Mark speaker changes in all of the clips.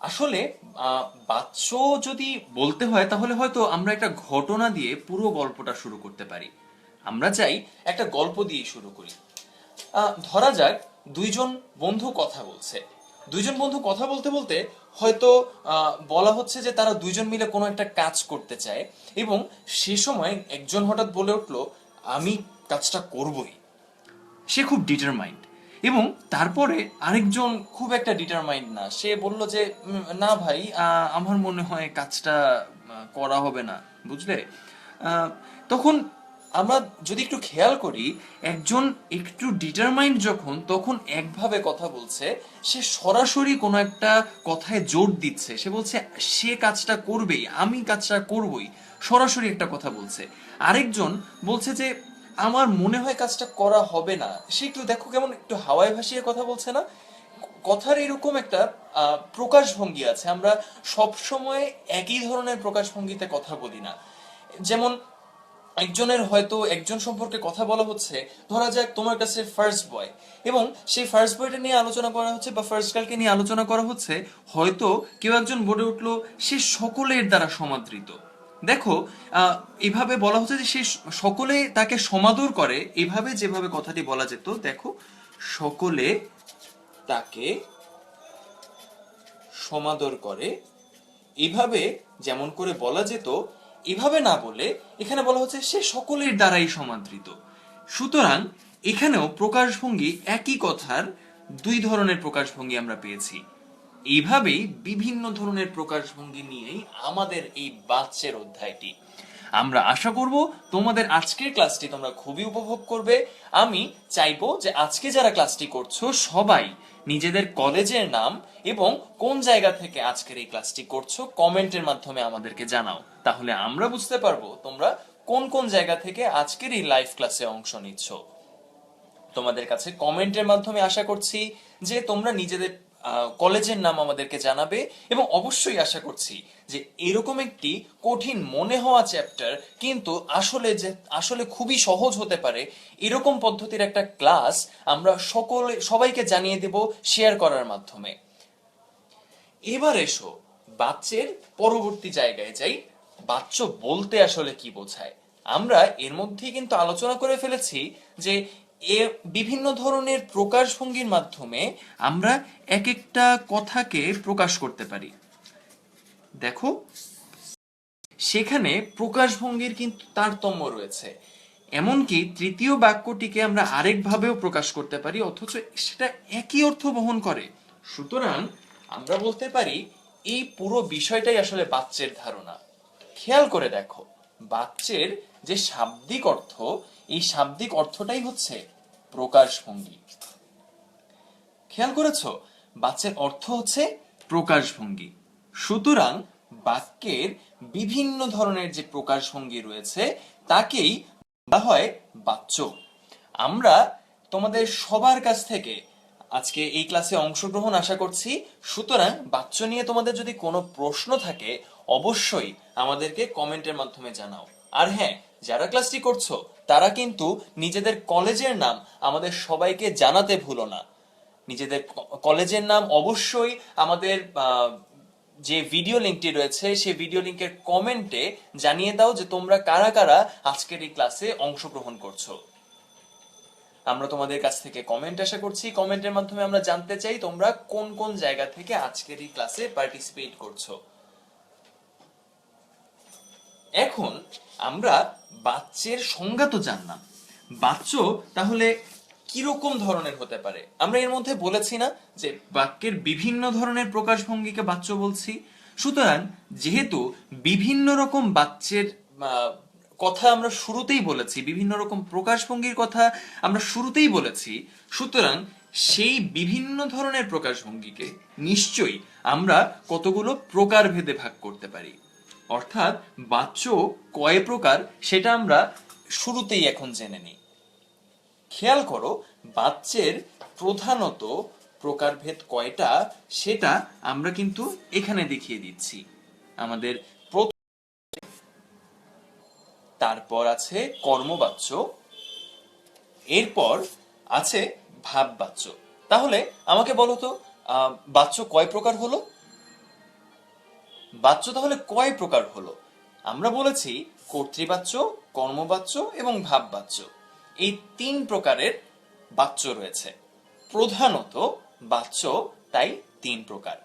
Speaker 1: আসলে বাচ্চ যদি বলতে হয় তাহলে হয়তো আমরা একটা ঘটনা দিয়ে পুরো গল্পটা শুরু করতে পারি। আমরা চাই একটা গল্প দিয়ে শুরু করি। ধরা যাক দুইজন বন্ধু কথা বলছে। দুইজন বন্ধু কথা বলতে বলতে হয়তো বলা হচ্ছে যে তারা দুইজন মিলে কোনো একটা কাজ করতে চায়, এবং সে সময় একজন হঠাৎ বলে উঠলো, আমি কাজটা করবই। সে খুব ডিটারমাইন্ড। এবং তারপরে আরেকজন খুব একটা ডিটারমাইন্ড না, সে বলল যে না ভাই, আমার মনে হয় কাজটা করা হবে না, বুঝলে?" আহ, তখন আমরা যদি একটু খেয়াল করি, একজন একটু ডিটারমাইন্ড যখন, তখন একভাবে কথা বলছে, সে সরাসরি কোনো একটা কথায় জোর দিচ্ছে, সে বলছে সে কাজটা করবেই, আমি কাজটা করবই, সরাসরি একটা কথা বলছে। আরেকজন বলছে যে আমার মনে হয় কাজটা করা হবে না, সে একটু দেখো কেমন একটু হাওয়ায় ভাসিয়ে কথা বলছে না? কথার এরকম একটা প্রকাশভঙ্গি আছে, আমরা সব সময় একই ধরনের প্রকাশভঙ্গিতে কথা বলি না। যেমন একজনের হয়তো একজন সম্পর্কে কথা বলা হচ্ছে, ধরা যাক তোমার কাছে ফার্স্ট বয়, এবং সেই ফার্স্ট বয়টা নিয়ে আলোচনা করা হচ্ছে বা ফার্স্ট গার্লকে নিয়ে আলোচনা করা হচ্ছে, হয়তো কেউ একজন বলে উঠলো সে সকলের দ্বারা সমাদৃত। দেখো, আহ, এভাবে বলা হচ্ছে যে সে সকলে তাকে সমাদর করে, এভাবে যেভাবে কথাটি বলা যেত, দেখো, সকলে তাকে সমাদর করে, এভাবে যেমন করে বলা যেত, এভাবে না বলে এখানে বলা হচ্ছে সে সকলের দ্বারাই সমাদৃত। সুতরাং এখানেও প্রকাশভঙ্গি, একই কথার দুই ধরনের প্রকাশভঙ্গি আমরা পেয়েছি। এইভাবেই বিভিন্ন ধরনের প্রকাশভঙ্গি নিয়েই আমাদের এই বাচ্চের অধ্যায়টি। আমরা আশা করব তোমাদের আজকের ক্লাসটি তোমরা খুবই উপভোগ করবে। আমি চাইবো যে আজকে যারা ক্লাসটি করছো সবাই নিজেদের কলেজের নাম এবং কোন জায়গা থেকে আজকের এই ক্লাসটি করছো কমেন্টের মাধ্যমে আমাদেরকে জানাও, তাহলে আমরা বুঝতে পারবো তোমরা কোন কোন জায়গা থেকে আজকের এই লাইভ ক্লাসে অংশ নিচ্ছ। তোমাদের কাছে কমেন্টের মাধ্যমে আশা করছি যে তোমরা নিজেদের কলেজের নাম আমাদেরকে জানাবে, এবং অবশ্যই আশা করছি যে এরকম একটি কঠিন মনে হওয়া চ্যাপ্টার কিন্তু আসলে খুবই সহজ হতে পারে, এরকম পদ্ধতির একটা ক্লাস আমরা সবাইকে জানিয়ে দেব শেয়ার করার মাধ্যমে। এবার এসো বাচ্চের পরবর্তী জায়গায় যাই। বাচ্চ বলতে আসলে কি বোঝায়? আমরা এর মধ্যেই কিন্তু আলোচনা করে ফেলেছি যে এ বিভিন্ন ধরনের প্রকাশভঙ্গির মাধ্যমে আমরা এক একটা কথাকে প্রকাশ করতে পারি। দেখো, সেখানে প্রকাশভঙ্গির কিন্তু তারতম্য রয়েছে। এমনকি তৃতীয় বাক্যটিকে আমরা আরেকভাবেও প্রকাশ করতে পারি, অথচ সেটা একই অর্থ বহন করে। সুতরাং আমরা বলতে পারি এই পুরো বিষয়টাই আসলে বাচ্চের ধারণা। খেয়াল করে দেখো, বাচ্চের যে শাব্দিক অর্থ, এই শাব্দিক অর্থটাই হচ্ছে প্রকাশভঙ্গি। খেয়াল করেছো, বাচ্চের অর্থ হচ্ছে প্রকাশভঙ্গি। সুতরাং বাক্যের বিভিন্ন ধরনের যে প্রকাশভঙ্গি রয়েছে তাকেই বলা হয় বাচ্য। আমরা তোমাদের সবার কাছ থেকে আজকে এই ক্লাসে অংশগ্রহণ আশা করছি। সুতরাং বাচ্য নিয়ে তোমাদের যদি কোনো প্রশ্ন থাকে অবশ্যই আমাদেরকে কমেন্টের মাধ্যমে জানাও। আর হ্যাঁ, যারা ক্লাসটি করছো তারা কিন্তু নিজেদের কলেজের নাম আমাদের সবাইকে জানাতে ভুলো না। নিজেদের কলেজের নাম অবশ্যই আমাদের যে ভিডিও লিংকটি রয়েছে সেই ভিডিও লিংকের কমেন্টে জানিয়ে দাও যে তোমরা কারা কারা আজকের এই ক্লাসে অংশগ্রহণ করছো। আমরা তোমাদের কাছ থেকে কমেন্ট আশা করছি, কমেন্টের মাধ্যমে আমরা জানতে চাই তোমরা কোন কোন জায়গা থেকে আজকের এই ক্লাসে পার্টিসিপেট করছো। এখন আমরা বাচ্চের সংজ্ঞা তো জানলাম, বাচ্য তাহলে কিরকম ধরনের হতে পারে? আমরা এর মধ্যে বলেছি না যে বাক্যের বিভিন্ন ধরনের প্রকাশভঙ্গিকে বাচ্য বলছি। সুতরাং যেহেতু বিভিন্ন রকম বাচ্চের কথা আমরা শুরুতেই বলেছি, বিভিন্ন রকম প্রকাশভঙ্গির কথা আমরা শুরুতেই বলেছি, সুতরাং সেই বিভিন্ন ধরনের প্রকাশভঙ্গিকে নিশ্চয়ই আমরা কতগুলো প্রকারভেদে ভাগ করতে পারি। অর্থাৎ বাচ্য কয় প্রকার সেটা আমরা শুরুতেই এখন জেনে নিই। খেয়াল করো, বাচ্চের প্রধানত প্রকারভেদ কয়টা সেটা আমরা কিন্তু এখানে দেখিয়ে দিচ্ছি। আমাদের তারপর আছে কর্মবাচ্য, এরপর আছে ভাববাচ্য। তাহলে আমাকে বলো তো, বাচ্য কয় প্রকার হলো? বাচ্য তাহলে কয় প্রকার হলো? আমরা বলেছি কর্তৃবাচ্য, কর্মবাচ্য এবং ভাববাচ্য, এই 3 প্রকারের বাচ্য রয়েছে। প্রধানত বাচ্য তাই 3 প্রকার।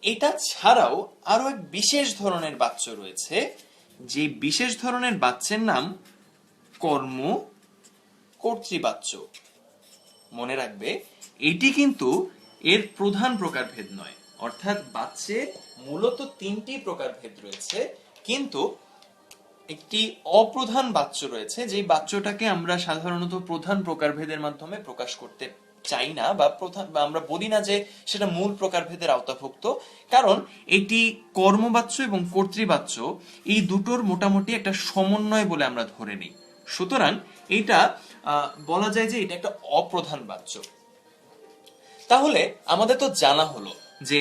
Speaker 1: এটা ছাড়াও আরো এক বিশেষ ধরনের বাচ্য রয়েছে, যে বিশেষ ধরনের বাচ্যের নাম কর্ম কর্তৃবাচ্য। মনে রাখবে, এটি কিন্তু এর প্রধান প্রকারভেদ নয়, অর্থাৎ বাচ্যের মূলত 3টি প্রকারভেদ রয়েছে, কিন্তু একটি অপ্রধান বাচ্য রয়েছে, যে বাচ্যটাকে আমরা সাধারণত প্রধান প্রকারভেদের মাধ্যমে প্রকাশ করতে চাই না, বা আমরা বলি না যে সেটা মূল প্রকারভেদের আওতাভুক্ত, কারণ এটি কর্মবাচ্য এবং কর্তৃবাচ্য এই দুটোর মোটামুটি একটা সমন্বয় বলে আমরা ধরে নিই। সুতরাং এটা বলা যায় যে এটা একটা অপ্রধান বাচ্য। তাহলে আমাদের তো জানা হলো যে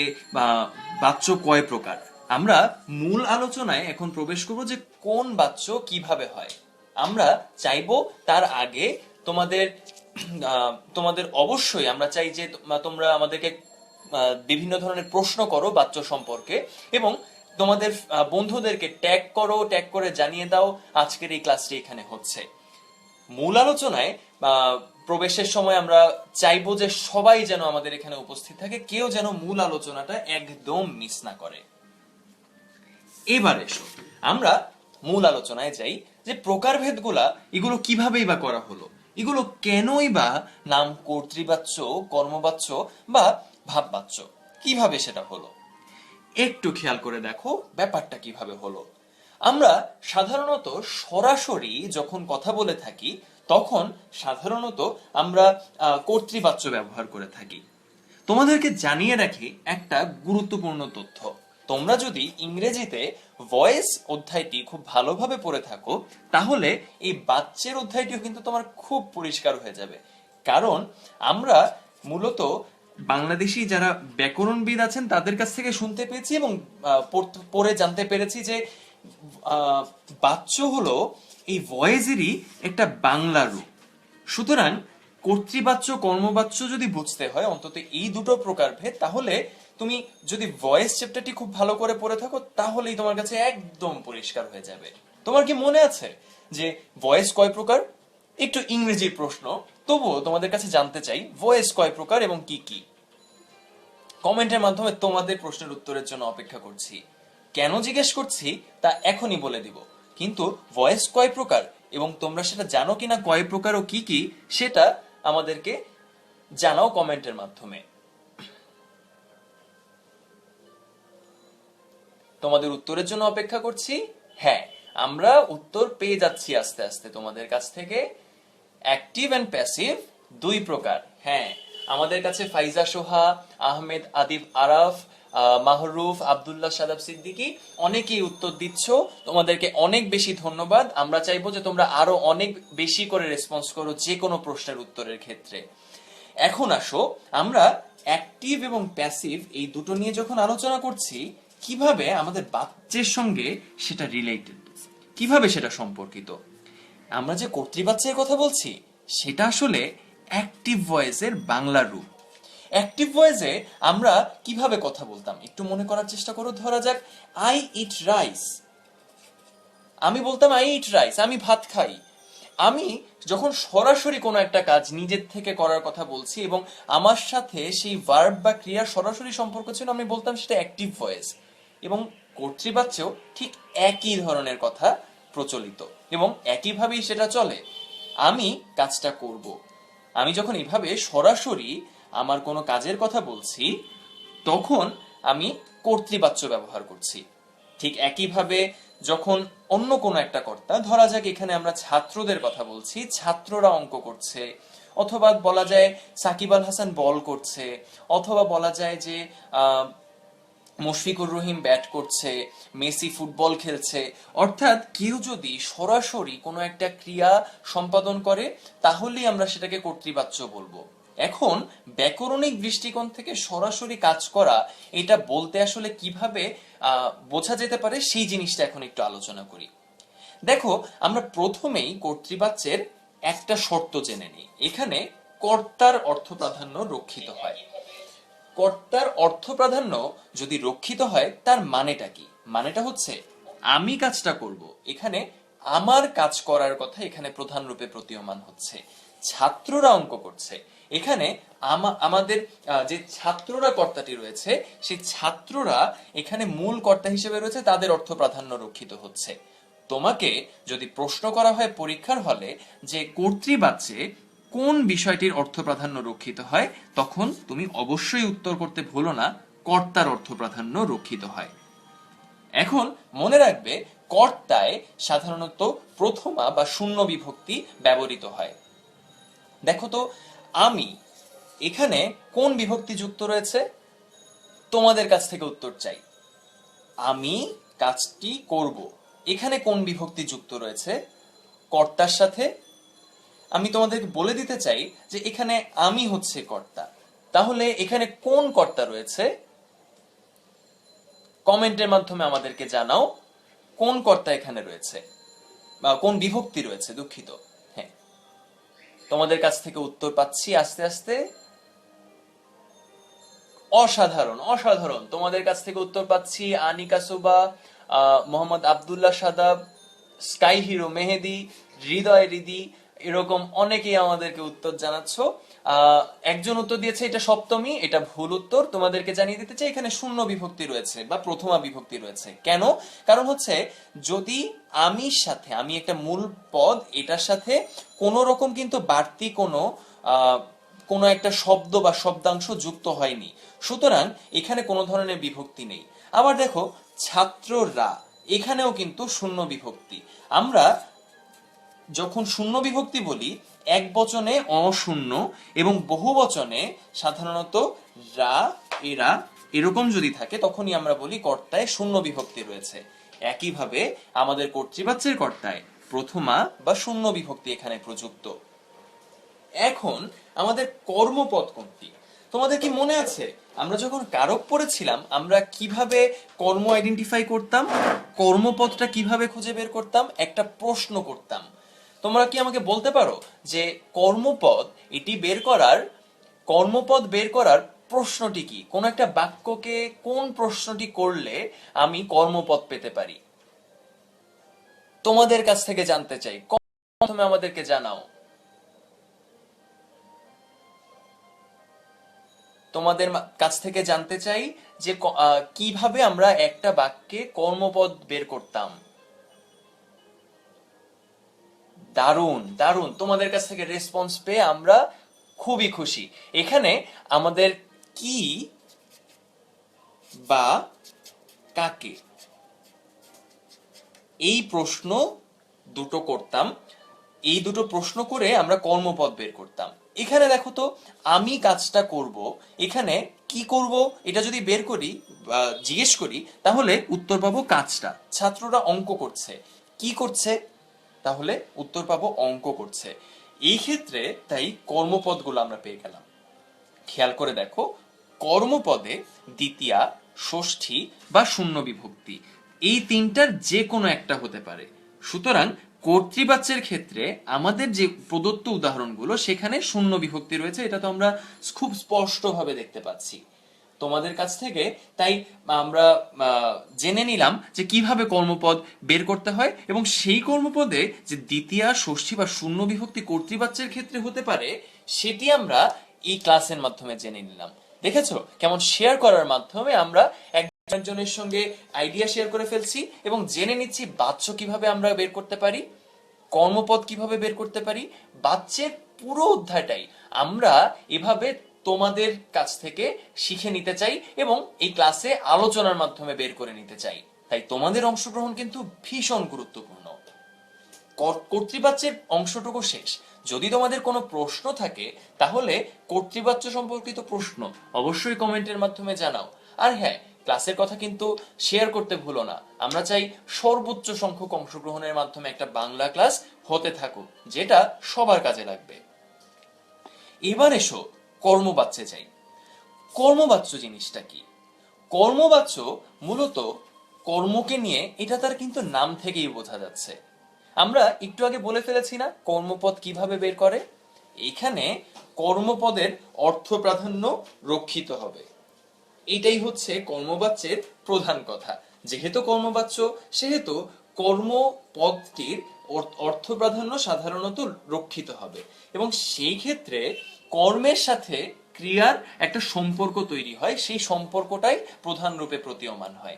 Speaker 1: বাচ্য কয় প্রকার। আমরা মূল আলোচনায় এখন প্রবেশ করব যে কোন বাচ্য কিভাবে হয়। আমরা চাইবো তার আগে তোমাদের অবশ্যই আমরা চাই যে তোমরা আমাদেরকে বিভিন্ন ধরনের প্রশ্ন করো বাচ্য সম্পর্কে, এবং তোমাদের বন্ধুদেরকে ট্যাগ করো, ট্যাগ করে জানিয়ে দাও আজকের এই ক্লাসটি এখানে হচ্ছে। মূল আলোচনায় প্রবেশের সময় আমরা চাইবো যে সবাই যেন আমাদের এখানে উপস্থিত থাকে, কেউ যেন মূল আলোচনাটা একদম মিস না করে। এবার এসো আমরা মূল আলোচনায় যাই, যে প্রকারভেদগুলা এগুলো কিভাবেই বা করা হলো, এগুলো কেনই বা নাম কর্তৃবাচ্য, কর্মবাচ্য বা ভাববাচ্য, কিভাবে সেটা হলো একটু খেয়াল করে দেখো ব্যাপারটা কিভাবে হলো। আমরা সাধারণত সরাসরি যখন কথা বলে থাকি তখন সাধারণত আমরা কর্তৃবাচ্য ব্যবহার করে থাকি। তোমাদেরকে জানিয়ে রাখি একটা গুরুত্বপূর্ণ তথ্য, তোমরা যদি ইংরেজিতে ভয়েস অধ্যায়টি খুব ভালোভাবে পড়ে থাকো তাহলে এই বাচ্চের অধ্যায়টিও কিন্তু তোমার খুব পরিষ্কার হয়ে যাবে। কারণ আমরা মূলত বাংলাদেশি যারা ব্যাকরণবিদ আছেন তাদের কাছ থেকে শুনতে পেয়েছি এবং পড়ে জানতে পেরেছি যে বাচ্য হলো এই ভয়েসেরই একটা বাংলা রূপ। সুতরাং কর্তৃবাচ্য, কর্মবাচ্য যদি বুঝতে হয় অন্তত এই দুটো প্রকারভেদ, তাহলে তুমি যদি ভয়েস চ্যাপ্টারটি খুব ভালো করে পড়ে থাকো তাহলেই তোমার কাছে একদম পরিষ্কার হয়ে যাবে। তোমার কি মনে আছে যে ভয়েস কয় প্রকার? একটু ইংরেজির প্রশ্ন, তবুও তোমাদের কাছে জানতে চাই ভয়েস কয় প্রকার এবং কি কি। কমেন্টের মাধ্যমে তোমাদের প্রশ্নের উত্তরের জন্য অপেক্ষা করছি। কেন জিজ্ঞেস করছি তা এখনই বলে দিব, কিন্তু ভয়েস কয় প্রকার এবং তোমরা সেটা জানো কিনা কয় প্রকার ও কি কি, সেটা আমাদেরকে জানাও কমেন্টের মাধ্যমে। তোমাদের উত্তরের জন্য অপেক্ষা করছি। হ্যাঁ, আমরা উত্তর পেয়ে যাচ্ছি আস্তে আস্তে তোমাদের কাছ থেকে। অ্যাক্টিভ এন্ড প্যাসিভ 2 প্রকার। হ্যাঁ, আমাদের কাছে ফাইজা সোহা, আহমেদ আদিব আরাফ, মাহরুফ, আব্দুল্লাহ সাদাব সিদ্দিকী অনেকেই উত্তর দিচ্ছ, তোমাদেরকে অনেক বেশি ধন্যবাদ। আমরা চাইবো যে তোমরা আরো অনেক বেশি করে রেসপন্স করো যে কোনো প্রশ্নের উত্তরের ক্ষেত্রে। এখন আসো আমরা অ্যাক্টিভ এবং প্যাসিভ এই দুটো নিয়ে যখন আলোচনা করছি, কিভাবে আমাদের বাচ্চের সঙ্গে সেটা রিলেটেড, কিভাবে সেটা সম্পর্কিত। আমরা যে কর্তৃবাচ্যের কথা বলছি সেটা আসলে অ্যাক্টিভ ভয়েসের বাংলা রূপ। অ্যাক্টিভ ভয়েসে আমরা কিভাবে কথা বলতাম একটু মনে করার চেষ্টা করো। ধরা যাক আই ইট রাইস, আমি বলতাম আই ইট রাইস, আমি ভাত খাই। আমি যখন সরাসরি কোনো একটা কাজ নিজের থেকে করার কথা বলছি এবং আমার সাথে সেই ভার্ব বা ক্রিয়ার সরাসরি সম্পর্ক ছিল, আমি বলতাম সেটা অ্যাক্টিভ ভয়েস। এবং কর্তৃবাচ্যেও ঠিক একই ধরনের কথা প্রচলিত এবং একইভাবেই সেটা চলে। আমি কাজটা করব, আমি যখন এভাবে সরাসরি আমার কোনো কাজের কথা বলছি তখন আমি কর্তৃবাচ্য ব্যবহার করছি। ঠিক একইভাবে যখন অন্য কোনো একটা কর্তা, ধরা যাক এখানে আমরা ছাত্রদের কথা বলছি, ছাত্ররা অঙ্ক করছে, অথবা বলা যায় সাকিব আল হাসান বল করছে, অথবা বলা যায় যে মুশফিকুর রহিম ব্যাট করছে, মেসি ফুটবল খেলছে। অর্থাৎ কেউ যদি সরাসরি কোনো একটা ক্রিয়া সম্পাদন করে তাহলেই আমরা সেটাকে কর্তৃবাচ্য বলবো। এখন ব্যাকরণিক দৃষ্টিকোণ থেকে সরাসরি কাজ করা এটা বলতে আসলে কিভাবে বোঝা যেতে পারে সেই জিনিসটা এখন একটু আলোচনা করি। দেখো, আমরা প্রথমেই কর্তৃবাচ্যের একটা শর্ত জেনে নিই। এখানে কর্তার অর্থ প্রাধান্য রক্ষিত হয়। কর্তার অর্থ প্রাধান্য যদি রক্ষিত হয় তার মানেটা কি? মানেটা হচ্ছে আমি কাজটা করব, এখানে আমার কাজ করার কথা এখানে প্রধান রূপে প্রতীয়মান হচ্ছে। ছাত্ররা অঙ্ক করছে, এখানে আমাদের যে ছাত্ররা কর্তাটি রয়েছে সেই ছাত্ররা এখানে মূল কর্তা হিসেবে রয়েছে, তাদের অর্থ প্রাধান্য রক্ষিত হচ্ছে। তোমাকে যদি প্রশ্ন করা হয় পরীক্ষার হলে যে কর্তৃবাচ্যে কোন বিষয়টির অর্থ প্রাধান্য রক্ষিত হয়, তখন তুমি অবশ্যই উত্তর করতে ভুলো না কর্তার অর্থ প্রাধান্য রক্ষিত হয়। এখন মনে রাখবে কর্তায় সাধারণত প্রথমা বা শূন্য বিভক্তি ব্যবহৃত হয়। দেখো তো আমি, এখানে কোন বিভক্তি যুক্ত রয়েছে? তোমাদের কাছ থেকে উত্তর চাই। আমি কাজটি করব, এখানে কোন বিভক্তি যুক্ত রয়েছে? কর্তার সাথে। আমি তোমাদেরকে বলে দিতে চাই যে এখানে আমি হচ্ছে কর্তা, তাহলে এখানে কোন কর্তা রয়েছে? কমেন্টের মাধ্যমে আমাদেরকে জানাও কোন কর্তা এখানে রয়েছে, বা কোন বিভক্তি রয়েছে, দুঃখিত। হ্যাঁ, তোমাদের কাছ থেকে উত্তর পাচ্ছি আস্তে আস্তে। অসাধারণ অসাধারণ, তোমাদের কাছ থেকে উত্তর পাচ্ছি। আনিকা সুবা, মোহাম্মদ আব্দুল্লাহ সাদাব, স্কাই হিরো মেহেদি, হৃদয় রিদি, এরকম অনেকেই আমাদেরকে উত্তর জানাচ্ছ। একজন উত্তর দিয়েছে এটা সপ্তমী, এটা ভুল উত্তর। তোমাদেরকে জানিয়ে দিতে চাই এখানে শূন্য বিভক্তি রয়েছে বা প্রথমা বিভক্তি রয়েছে। কেন? কারণ হচ্ছে যদি আমির সাথে, আমি একটা মূল পদ, এটার সাথে কোন রকম কিন্তু বাড়তি কোনো একটা শব্দ বা শব্দাংশ যুক্ত হয়নি, সুতরাং এখানে কোনো ধরনের বিভক্তি নেই। আবার দেখো ছাত্ররা, এখানেও কিন্তু শূন্য বিভক্তি। আমরা যখন শূন্য বিভক্তি বলি এক বচনে অশূন্য এবং বহু বচনে সাধারণত রা, এরা এরকম যদি থাকে তখনই আমরা বলি কর্তায় শূন্য বিভক্তি রয়েছে। একইভাবে আমাদের কর্তৃবাচ্যের কর্তায় প্রথমা বা শূন্য বিভক্তি এখানে প্রযুক্ত। এখন আমাদের কর্মপদ কোনটি? তোমাদের কি মনে আছে আমরা যখন কারক পড়েছিলাম আমরা কিভাবে কর্ম আইডেন্টিফাই করতাম, কর্মপদটা কিভাবে খুঁজে বের করতাম? একটা প্রশ্ন করতাম। তোমরা কি আমাকে বলতে পারো যে কর্মপদ বের করার প্রশ্নটি কি? কোন একটা বাক্যকে কোন প্রশ্নটি করলে আমি কর্মপদ পেতে পারি? তোমাদের কাছ থেকে জানতে চাই, প্রথমে আমাদেরকে জানাও। তোমাদের কাছ থেকে জানতে চাই যে কিভাবে আমরা একটা বাক্যে কর্মপদ বের করতাম। দারুণ দারুণ, তোমাদের কাছ থেকে রেসপন্স পেয়ে আমরা খুবই খুশি। এখানে আমাদের কি বা কাকে, এই প্রশ্ন দুটো করতাম। এই দুটো প্রশ্ন করে আমরা কর্মপদ বের করতাম। এখানে দেখো তো আমি কাজটা করব, এখানে কি করব এটা যদি বের করি বা জিজ্ঞেস করি তাহলে উত্তর পাবো কাজটা। ছাত্ররা অঙ্ক করছে, কি করছে? তাহলে উত্তর পাবো অঙ্ক করছে। এই ক্ষেত্রে তাই কর্মপদগুলো আমরা পেয়ে গেলাম। খেয়াল করে দেখো কর্মপদে দ্বিতীয়া, ষষ্ঠী বা শূন্য বিভক্তি এই তিনটার যে কোনো একটা হতে পারে। সুতরাং কর্তৃবাচ্যের ক্ষেত্রে আমাদের যে প্রদত্ত উদাহরণগুলো সেখানে শূন্য বিভক্তি রয়েছে, এটা তো আমরা খুব স্পষ্টভাবে দেখতে পাচ্ছি। তোমাদের কাছ থেকে তাই আমরা জেনে নিলাম যে কিভাবে কর্মপদ বের করতে হয়, এবং সেই কর্মপদে যে দ্বিতীয়া, ষষ্ঠী বা শূন্য বিভক্তি কর্তৃবাচ্যের ক্ষেত্রে হতে পারে সেটি আমরা এই ক্লাসের মাধ্যমে জেনে নিলাম। দেখেছো কেমন শেয়ার করার মাধ্যমে আমরা একজনের সঙ্গে আইডিয়া শেয়ার করে ফেলছি এবং জেনে নিচ্ছি বাচ্য কিভাবে আমরা বের করতে পারি, কর্মপদ কিভাবে বের করতে পারি। বাচ্যের পুরো অধ্যায়টাই আমরা এভাবে তোমাদের কাছ থেকে শিখে নিতে চাই এবং এই ক্লাসে আলোচনার মাধ্যমে বের করে নিতে চাই। তাই তোমাদের অংশগ্রহণ কিন্তু ভীষণ গুরুত্বপূর্ণ। কর্তৃবাচ্যের অংশটুকু শেষ। যদি তোমাদের কোনো প্রশ্ন থাকে তাহলে কর্তৃবাচ্য সম্পর্কিত প্রশ্ন অবশ্যই কমেন্টের মাধ্যমে জানাও। আর হ্যাঁ, ক্লাসের কথা কিন্তু শেয়ার করতে ভুলো না। আমরা চাই সর্বোচ্চ সংখ্যক অংশগ্রহণের মাধ্যমে একটা বাংলা ক্লাস হতে থাকুক, যেটা সবার কাজে লাগবে। এবার এসো কর্মবাচ্যে যাই। কর্মবাচ্য জিনিসটা কি? কর্মবাচ্য মূলত কর্মকে নিয়ে, এটা তার কিন্তু নাম থেকেই বোঝা যাচ্ছে। আমরা একটু আগে বলে ফেলেছি না কর্মপদ কিভাবে বের করে? এখানে কর্মপদের অর্থ প্রাধান্য রক্ষিত হবে। এটাই হচ্ছে কর্মবাচ্যের প্রধান কথা। যেহেতু কর্মবাচ্য, সেহেতু কর্মপদটির অর্থ প্রাধান্য সাধারণত রক্ষিত হবে, এবং সেই ক্ষেত্রে কর্মের সাথে ক্রিয়ার একটা সম্পর্ক তৈরি হয়, সেই সম্পর্কটাই প্রধান রূপে প্রতীয়মান হয়।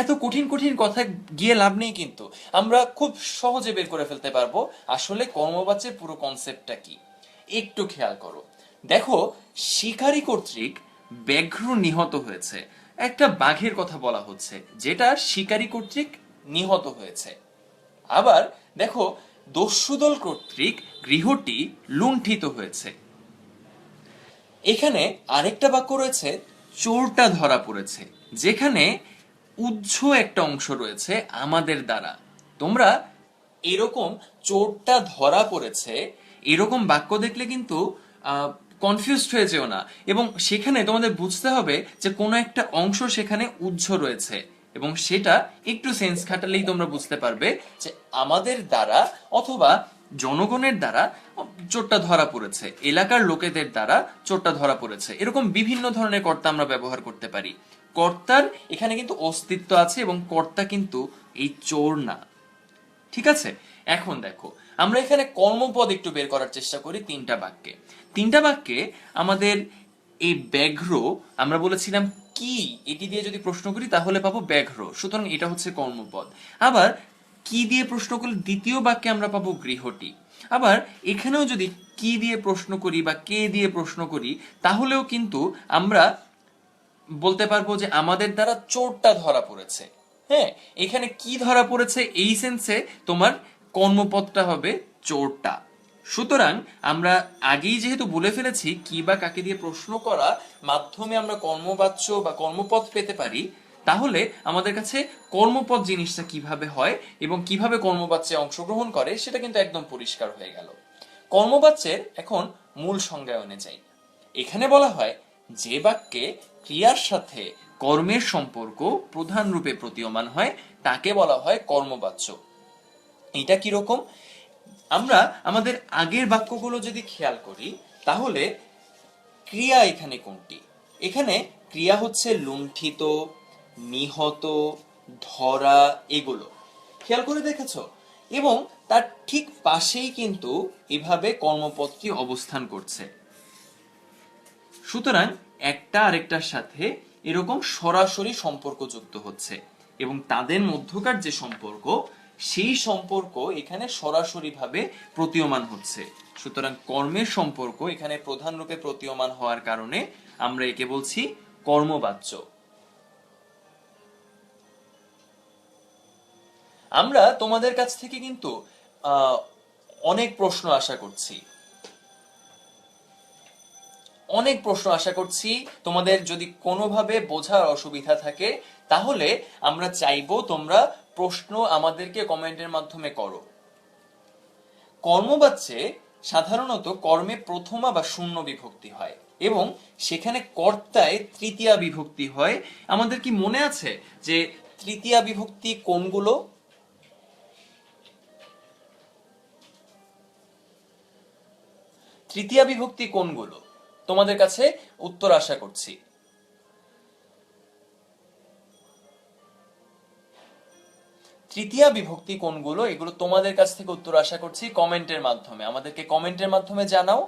Speaker 1: এত কঠিন কঠিন কথা গিয়ে লাভ নেই, কিন্তু আমরা খুব সহজে বের করে ফেলতে পারবো আসলে কর্মবাচ্যের পুরো কনসেপ্টটা কি। একটু খেয়াল করো, দেখো, শিকারী কর্তৃক ব্যাঘ্র নিহত হয়েছে, একটা বাঘের কথা বলা হচ্ছে যেটা শিকারী কর্তৃক নিহত হয়েছে। আবার দেখো, দস্যুদল কর্তৃক গৃহটি লুণ্ঠিত হয়েছে। এখানে আরেকটা বাক্য রয়েছে, চোরটা ধরা পড়েছে, যেখানে উহ্য একটা অংশ রয়েছে আমাদের দ্বারা। তোমরা এরকম চোরটা ধরা পড়েছে এরকম বাক্য দেখলে কিন্তু কনফিউজড হয়ে যেও না, এবং সেখানে তোমাদের বুঝতে হবে যে কোনো একটা অংশ সেখানে উহ্য রয়েছে, এবং সেটা একটু সেন্স খাটালেই তোমরা বুঝতে পারবে যে আমাদের দ্বারা অথবা জনগণের দ্বারা চোরটা ধরা পড়েছে, এলাকার লোকেদের দ্বারা চোরটা ধরা পড়েছে। এরকম বিভিন্ন ধরনের কর্তা আমরা ব্যবহার করতে পারি। কর্তার এখানে কিন্তু অস্তিত্ব আছে, এবং কর্তা কিন্তু এই চোর না। ঠিক আছে, এখন দেখো, আমরা এখানে কর্মপদ একটু বের করার চেষ্টা করি তিনটা বাক্যে আমাদের এই ব্যাঘ্র, আমরা বলেছিলাম কি, এটি দিয়ে যদি প্রশ্ন করি তাহলে পাবো ব্যাঘ্র, সুতরাং এটা হচ্ছে কর্মপদ। আবার কি দিয়ে প্রশ্ন করলে দ্বিতীয় বাক্যে আমরা পাবো গৃহটি। আবার এখানেও যদি কি দিয়ে প্রশ্ন করি বা কে দিয়ে প্রশ্ন করি, তাহলেও কিন্তু আমরা বলতে পারবো যে আমাদের দ্বারা চোরটা ধরা পড়েছে। হ্যাঁ, এখানে কি ধরা পড়েছে এই সেন্সে তোমার কর্মপদটা হবে চোরটা। সুতরাং আমরা আগেই যেহেতু বলে ফেলেছি কি বা কাকে দিয়ে প্রশ্ন করা মাধ্যমে আমরা কর্মবাচ্য বা কর্মপদ পেতে পারি, তাহলে আমাদের কাছে কর্মপদ জিনিসটা কিভাবে হয় এবং কিভাবে কর্মবাচ্যে অংশগ্রহণ করে সেটা কিন্তু একদম পরিষ্কার হয়ে গেল। কর্মবাচ্যের এখন মূল সংজ্ঞায়নে যাই। এখানে বলা হয় যে বাক্যে ক্রিয়ার সাথে কর্মের সম্পর্ক প্রধান রূপে প্রতীয়মান হয় তাকে বলা হয় কর্মবাচ্য। এটা কিরকম? আমরা আমাদের আগের বাক্যগুলো যদি খেয়াল করি, তাহলে ক্রিয়া এখানে কোনটি? এখানে ক্রিয়া হচ্ছে লুণ্ঠিত, নিহত, ধরা, এগুলো খেয়াল করে দেখেছো? এবং তার ঠিক পাশেই কিন্তু এভাবে কর্মপদটি অবস্থান করছে। সুতরাং একটা আরেকটার সাথে এরকম সরাসরি সম্পর্ক যুক্ত হচ্ছে, এবং তাদের মধ্যকার যে সম্পর্ক, সেই সম্পর্ক এখানে সরাসরি ভাবে প্রতীয়মান হচ্ছে। সুতরাং কর্মের সম্পর্ক এখানে প্রধান রূপে প্রতীয়মান হওয়ার কারণে আমরা একে বলছি কর্মবাচ্য। আমরা তোমাদের কাছ থেকে কিন্তু অনেক প্রশ্ন আশা করছি, তোমাদের যদি কোনোভাবে বোঝার অসুবিধা থাকে তাহলে আমরা চাইবো তোমরা প্রশ্ন আমাদেরকে কমেন্টের মাধ্যমে করো। কর্মবাচ্যে সাধারণত কর্মে প্রথমা বা শূন্য বিভক্তি হয়, এবং সেখানে কর্তায় তৃতীয়া বিভক্তি হয়। আমাদের কি মনে আছে যে তৃতীয়া বিভক্তি কোনগুলো? তৃতীয়া বিভক্তি কোনগুলো তোমাদের কাছে উত্তর আশা করছি। তৃতীয়া বিভক্তি কোনগুলো, এগুলো তোমাদের কাছ থেকে উত্তর আশা করছি কমেন্টের মাধ্যমে। আমাদেরকে কমেন্টের মাধ্যমে জানাও।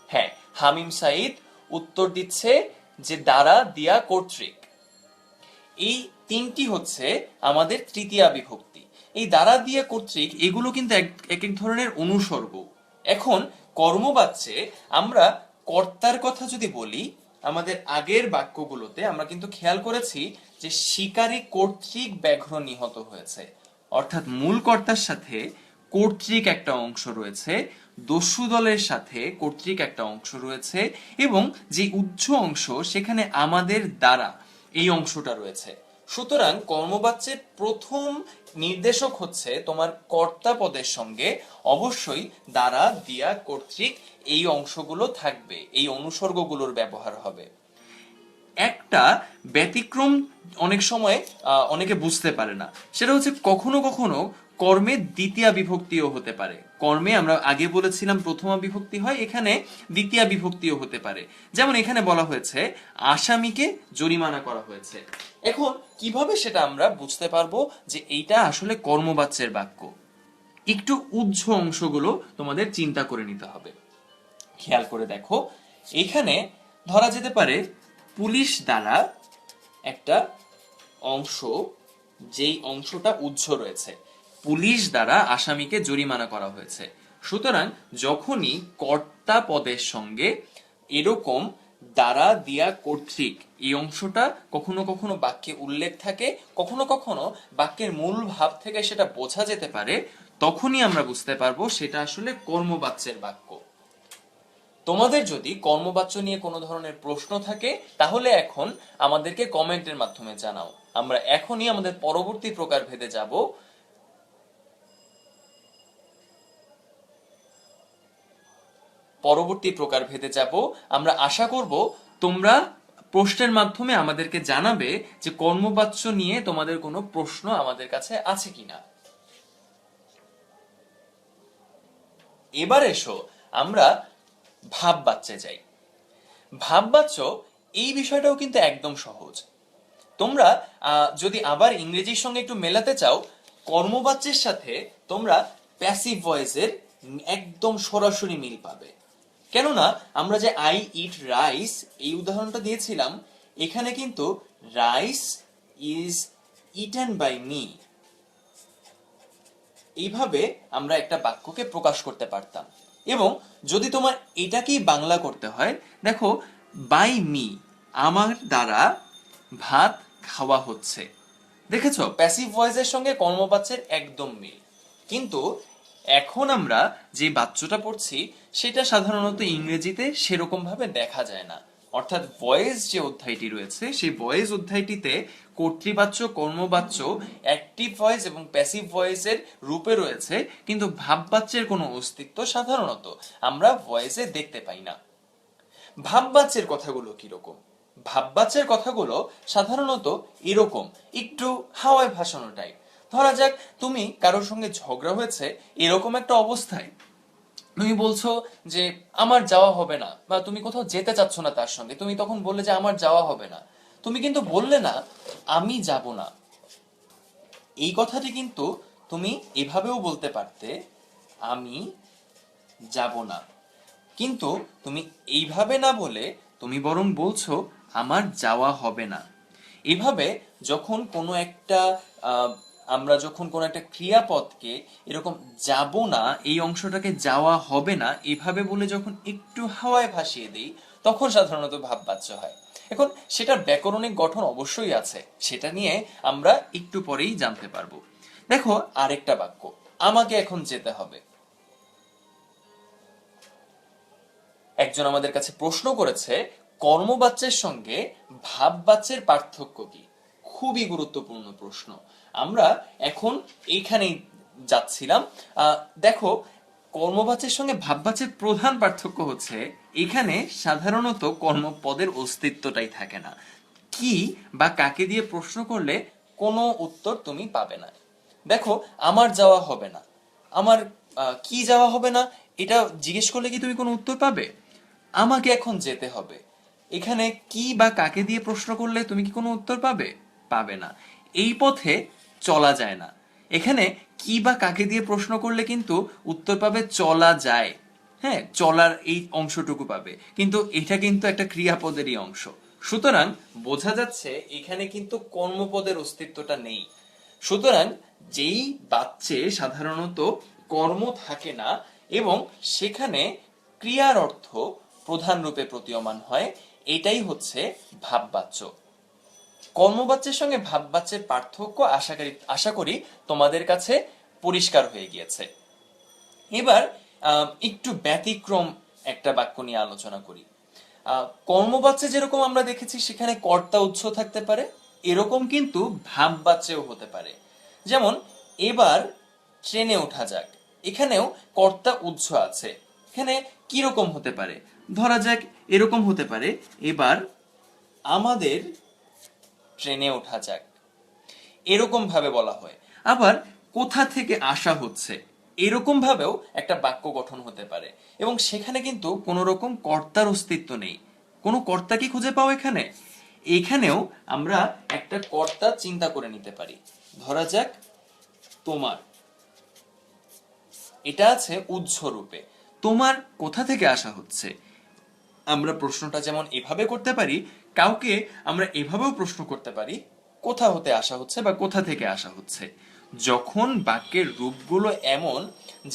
Speaker 1: হ্যাঁ, হামিম সাইদ উত্তর দিচ্ছে যে দ্বারা, দিয়া, কর্তৃক, এই তিনটি হচ্ছে আমাদের তৃতীয়া বিভক্তি। এই দ্বারা, দিয়া, কর্তৃক এগুলো কিন্তু এক এক ধরনের অনুসর্গ। এখন কর্মবাচ্যে আমরা কর্তার কথা যদি বলি, আমাদের আগের বাক্যগুলোতে আমরা কিন্তু খেয়াল করেছি যে শিকারী কর্তৃক ব্যাঘ্র নিহত হয়েছে, অর্থাৎ মূল কর্তার সাথে কর্তৃক একটা অংশ রয়েছে, দস্যু দলের সাথে কর্তৃক একটা অংশ রয়েছে, এবং যে উহ্য অংশ সেখানে আমাদের দ্বারা এই অংশটা রয়েছে। সুতরাং কর্মবাচ্যের প্রথম নির্দেশক হচ্ছে তোমার কর্তা পদের সঙ্গে অবশ্যই দ্বারা, দিয়া, কর্তৃক এই অংশগুলো থাকবে, এই অনুসর্গগুলোর ব্যবহার হবে। একটা ব্যতিক্রম অনেক সময় অনেকে বুঝতে পারে না, সেটা হচ্ছে কখনো কখনো কর্মের দ্বিতীয়া বিভক্তিও হতে পারে। কর্মে আমরা আগে বলেছিলাম প্রথমা বিভক্তি হয়, এখানে দ্বিতীয়া বিভক্তিও হতে পারে। যেমন এখানে বলা হয়েছে আসামিকে জরিমানা করা হয়েছে। এখন কিভাবে সেটা আমরা বুঝতে পারবো যে এইটা আসলে কর্মবাচ্যের বাক্য? একটু উহ্য অংশগুলো তোমাদের চিন্তা করে নিতে হবে। খেয়াল করে দেখো, এখানে ধরা যেতে পারে পুলিশ দ্বারা একটা অংশ, যেই অংশটা উহ্য রয়েছে, পুলিশ দ্বারা আসামিকে জরিমানা করা হয়েছে। সুতরাং যখনই কর্তা পদের সঙ্গে এরকম দ্বারা দিয়া কর্তৃক এই অংশটা কখনো কখনো বাক্যে উল্লেখ থাকে, কখনো কখনো বাক্যের মূল ভাব থেকে সেটা বোঝা যেতে পারে, তখনই আমরা বুঝতে পারবো সেটা আসলে কর্মবাচ্যের বাক্য। তোমাদের যদি কর্মবাচ্য নিয়ে কোনো ধরনের প্রশ্ন থাকে তাহলে এখন আমাদেরকে কমেন্টের মাধ্যমে জানাও। আমরা এখনই আমাদের পরবর্তী প্রকারভেদে যাব। আমরা আশা করব তোমরা প্রশ্নের মাধ্যমে আমাদেরকে জানাবে যে কর্মবাচ্য নিয়ে তোমাদের কোনো প্রশ্ন আমাদের কাছে আছে কিনা। এবার এসো আমরা ভাববাচ্যে যাই। ভাববাচ্য এই বিষয়টাও কিন্তু একদম সহজ। তোমরা যদি আবার ইংরেজির সঙ্গে একটু মেলাতে চাও, কর্মবাচ্যের সাথে তোমরা প্যাসিভ ভয়েসের একদম সরাসরি মিল পাবে। কেননা আমরা যে আই ইট রাইস এই উদাহরণটা দিয়েছিলাম, এখানে কিন্তু rice is eaten by me, এইভাবে আমরা একটা বাক্যকে প্রকাশ করতে পারতাম। এবং যদি তোমার এটাকেই বাংলা করতে হয়, দেখো বাই মি, আমার দ্বারা ভাত খাওয়া হচ্ছে। দেখেছো প্যাসিভ ভয়েসের সঙ্গে কর্মবাচ্যের একদম মিল। কিন্তু এখন আমরা যে বাচ্যটা পড়ছি সেটা সাধারণত ইংরেজিতে সেরকম ভাবে দেখা যায় না। অর্থাৎ ভয়েস যে অধ্যায়টি রয়েছে সেই ভয়েস অধ্যায়টিতে কর্তৃবাচ্য, কর্মবাচ্য, অ্যাক্টিভ ভয়েস এবং প্যাসিভ ভয়েসের রূপে রয়েছে, কিন্তু ভাববাচ্যের কোনো অস্তিত্ব সাধারণত আমরা ভয়েসে দেখতে পাই না। ভাববাচ্যের কথাগুলো কিরকম? ভাববাচ্যের কথাগুলো সাধারণত এরকম, একটু হাওয়ায় ভাসানো টাইপ। ধরা যাক তুমি কারোর সঙ্গে ঝগড়া হয়েছে, এরকম একটা অবস্থায় তুমি বলছো যে আমার যাওয়া হবে না, বা তুমি কোথাও যেতে চাচ্ছ না তার সঙ্গে, তুমি তখন বললে যে আমার যাওয়া হবে না। তুমি কিন্তু বললে না আমি যাব না। এই কথাটি কিন্তু তুমি এভাবেও বলতে পারতে, আমি যাব না। কিন্তু তুমি এইভাবে না বলে তুমি বরং বলছো আমার যাওয়া হবে না। এভাবে যখন কোনো একটা আমরা যখন কোনো একটা ক্রিয়াপদকে এরকম যাব না এই অংশটাকে যাওয়া হবে না এভাবে বলে যখন একটু হাওয়ায় ভাসিয়ে দেই, তখন সাধারণত ভাববাচ্য হয়। এখন সেটার ব্যাকরণিক গঠন অবশ্যই আছে, সেটা নিয়ে আমরা একটু পরেই জানতে পারবো। দেখো আরেকটা বাক্য, আমাকে এখন যেতে হবে। একজন আমাদের কাছে প্রশ্ন করেছে কর্মবাচ্যের সঙ্গে ভাববাচ্যের পার্থক্য কি। খুবই গুরুত্বপূর্ণ প্রশ্ন। আমরা এখন এইখানেই যাচ্ছিলাম। দেখো কর্মবাচ্যের সঙ্গে ভাববাচ্যের প্রধান পার্থক্য হচ্ছে এখানে সাধারণত কর্মপদের অস্তিত্বটাই থাকে না। কি বা কাকে দিয়ে প্রশ্ন করলে কোনো উত্তর তুমি পাবে না। দেখো আমার যাওয়া হবে না, আমার কি যাওয়া হবে না, এটা জিজ্ঞেস করলে কি তুমি কোনো উত্তর পাবে? আমাকে এখন যেতে হবে, এখানে কি বা কাকে দিয়ে প্রশ্ন করলে তুমি কি কোনো উত্তর পাবে? পাবে না। এই পথে চলা যায় না, এখানে কি বা কাকে দিয়ে প্রশ্ন করলে কিন্তু উত্তর পাবে চলা যায়। হ্যাঁ, চলার এই অংশটুকু পাবে, কিন্তু এটা কিন্তু একটা ক্রিয়াপদেরই অংশ। সুতরাং বোঝা যাচ্ছে এখানে কিন্তু কর্মপদের অস্তিত্বটা নেই। সুতরাং যেই বাচ্চে সাধারণত কর্ম থাকে না এবং সেখানে ক্রিয়ার অর্থ প্রধান রূপে প্রতীয়মান হয়, এটাই হচ্ছে ভাববাচ্য। কর্মবাচ্যের সঙ্গে ভাববাচ্যের পার্থক্য আশা করি তোমাদের কাছে পরিষ্কার হয়ে গিয়েছে। এবার একটু ব্যতিক্রম একটা বাক্য নিয়ে আলোচনা করি। কর্মবাচ্যে যেরকম আমরা দেখেছি সেখানে কর্তা উৎস থাকতে পারে, এরকম কিন্তু ভাববাচ্যেও হতে পারে। যেমন এবার ট্রেনে ওঠা যাক, এখানেও কর্তা উৎস আছে। এখানে কি রকম হতে পারে? ধরা যাক এরকম হতে পারে, এবার আমাদের ট্রেনে ওঠা যাক, এরকম ভাবে বলা হয়। আবার কোথা থেকে আসা হচ্ছে, এরকম ভাবেও একটা বাক্য গঠন হতে পারে। এবং সেখানে কিন্তু কোনো রকম কর্তার অস্তিত্ব নেই। কোনো কর্তা কি খুঁজে পাও এখানে? এখানেও আমরা একটা কর্তা চিন্তা করে নিতে পারি। ধরা যাক তোমার, এটা আছে উৎস রূপে। তোমার কোথা থেকে আসা হচ্ছে? আমরা প্রশ্নটা যেমন এভাবে করতে পারি, কাউকে আমরা এভাবেও প্রশ্ন করতে পারি, কোথা হতে আসা হচ্ছে বা কোথা থেকে আসা হচ্ছে। যখন বাক্যের রূপগুলো এমন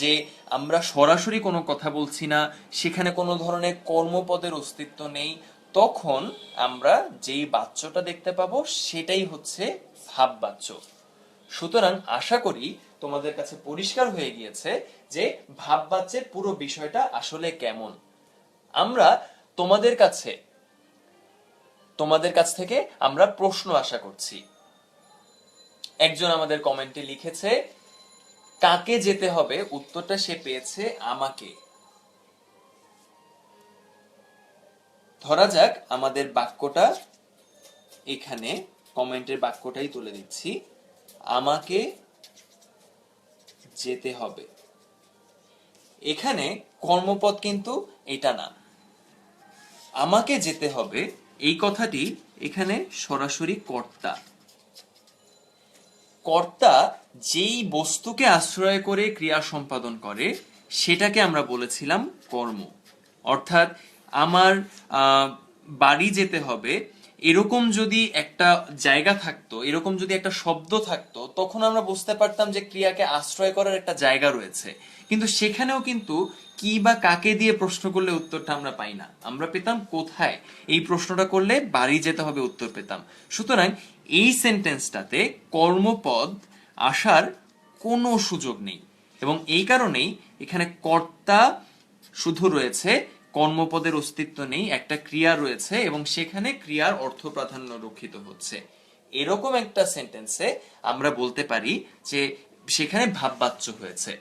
Speaker 1: যে আমরা সরাসরি কোনো কথা বলছি না, সেখানে কোনো ধরনের কর্মপদের অস্তিত্ব নেই, তখন আমরা যেই বাচ্যটা দেখতে পাবো সেটাই হচ্ছে ভাববাচ্য। সুতরাং আশা করি তোমাদের কাছে পরিষ্কার হয়ে গিয়েছে যে ভাববাচ্যের পুরো বিষয়টা আসলে কেমন। আমরা তোমাদের কাছ থেকে আমরা প্রশ্ন আশা করছি। একজন আমাদের কমেন্টে লিখেছে, কাকে যেতে হবে, উত্তরটা সে পেয়েছে আমাকে। ধরা যাক আমাদের বাক্যটা এখানে, কমেন্টের বাক্যটাই তুলে দিচ্ছি, আমাকে যেতে হবে। এখানে কর্মপদ কিন্তু এটা না, আমাকে যেতে হবে এই কথাটি এখানে সরাসরি কর্তা। কর্তা যেই বস্তুকে আশ্রয় করে ক্রিয়া সম্পাদন করে সেটাকে আমরা বলেছিলাম কর্ম। অর্থাৎ আমার বাড়ি যেতে হবে, এরকম যদি একটা জায়গা থাকতো, এরকম যদি একটা শব্দ থাকতো, তখন আমরা বুঝতে পারতাম যে ক্রিয়াকে আশ্রয় করার একটা জায়গা রয়েছে। কিন্তু সেখানেও কিন্তু কি বা কাকে দিয়ে প্রশ্ন করলে উত্তরটা আমরা পাই না, আমরা পেতাম কোথায়। এই প্রশ্নটা করলে বাড়ি যেতে হবে উত্তর পেতাম। সুতরাং এই সেন্টেন্সটাতে কর্মপদ আসার কোনো সুযোগ নেই, এবং এই কারণেই এখানে কর্তা শুধু রয়েছে, কর্মপদের অস্তিত্ব নেই, একটা ক্রিয়া রয়েছে এবং সেখানে ক্রিয়ার অর্থ প্রাধান্য রক্ষিত হচ্ছে। এরকম একটা সেন্টেন্সে আমরা বলতে পারি যে সেখানে ভাববাচ্য হয়েছে।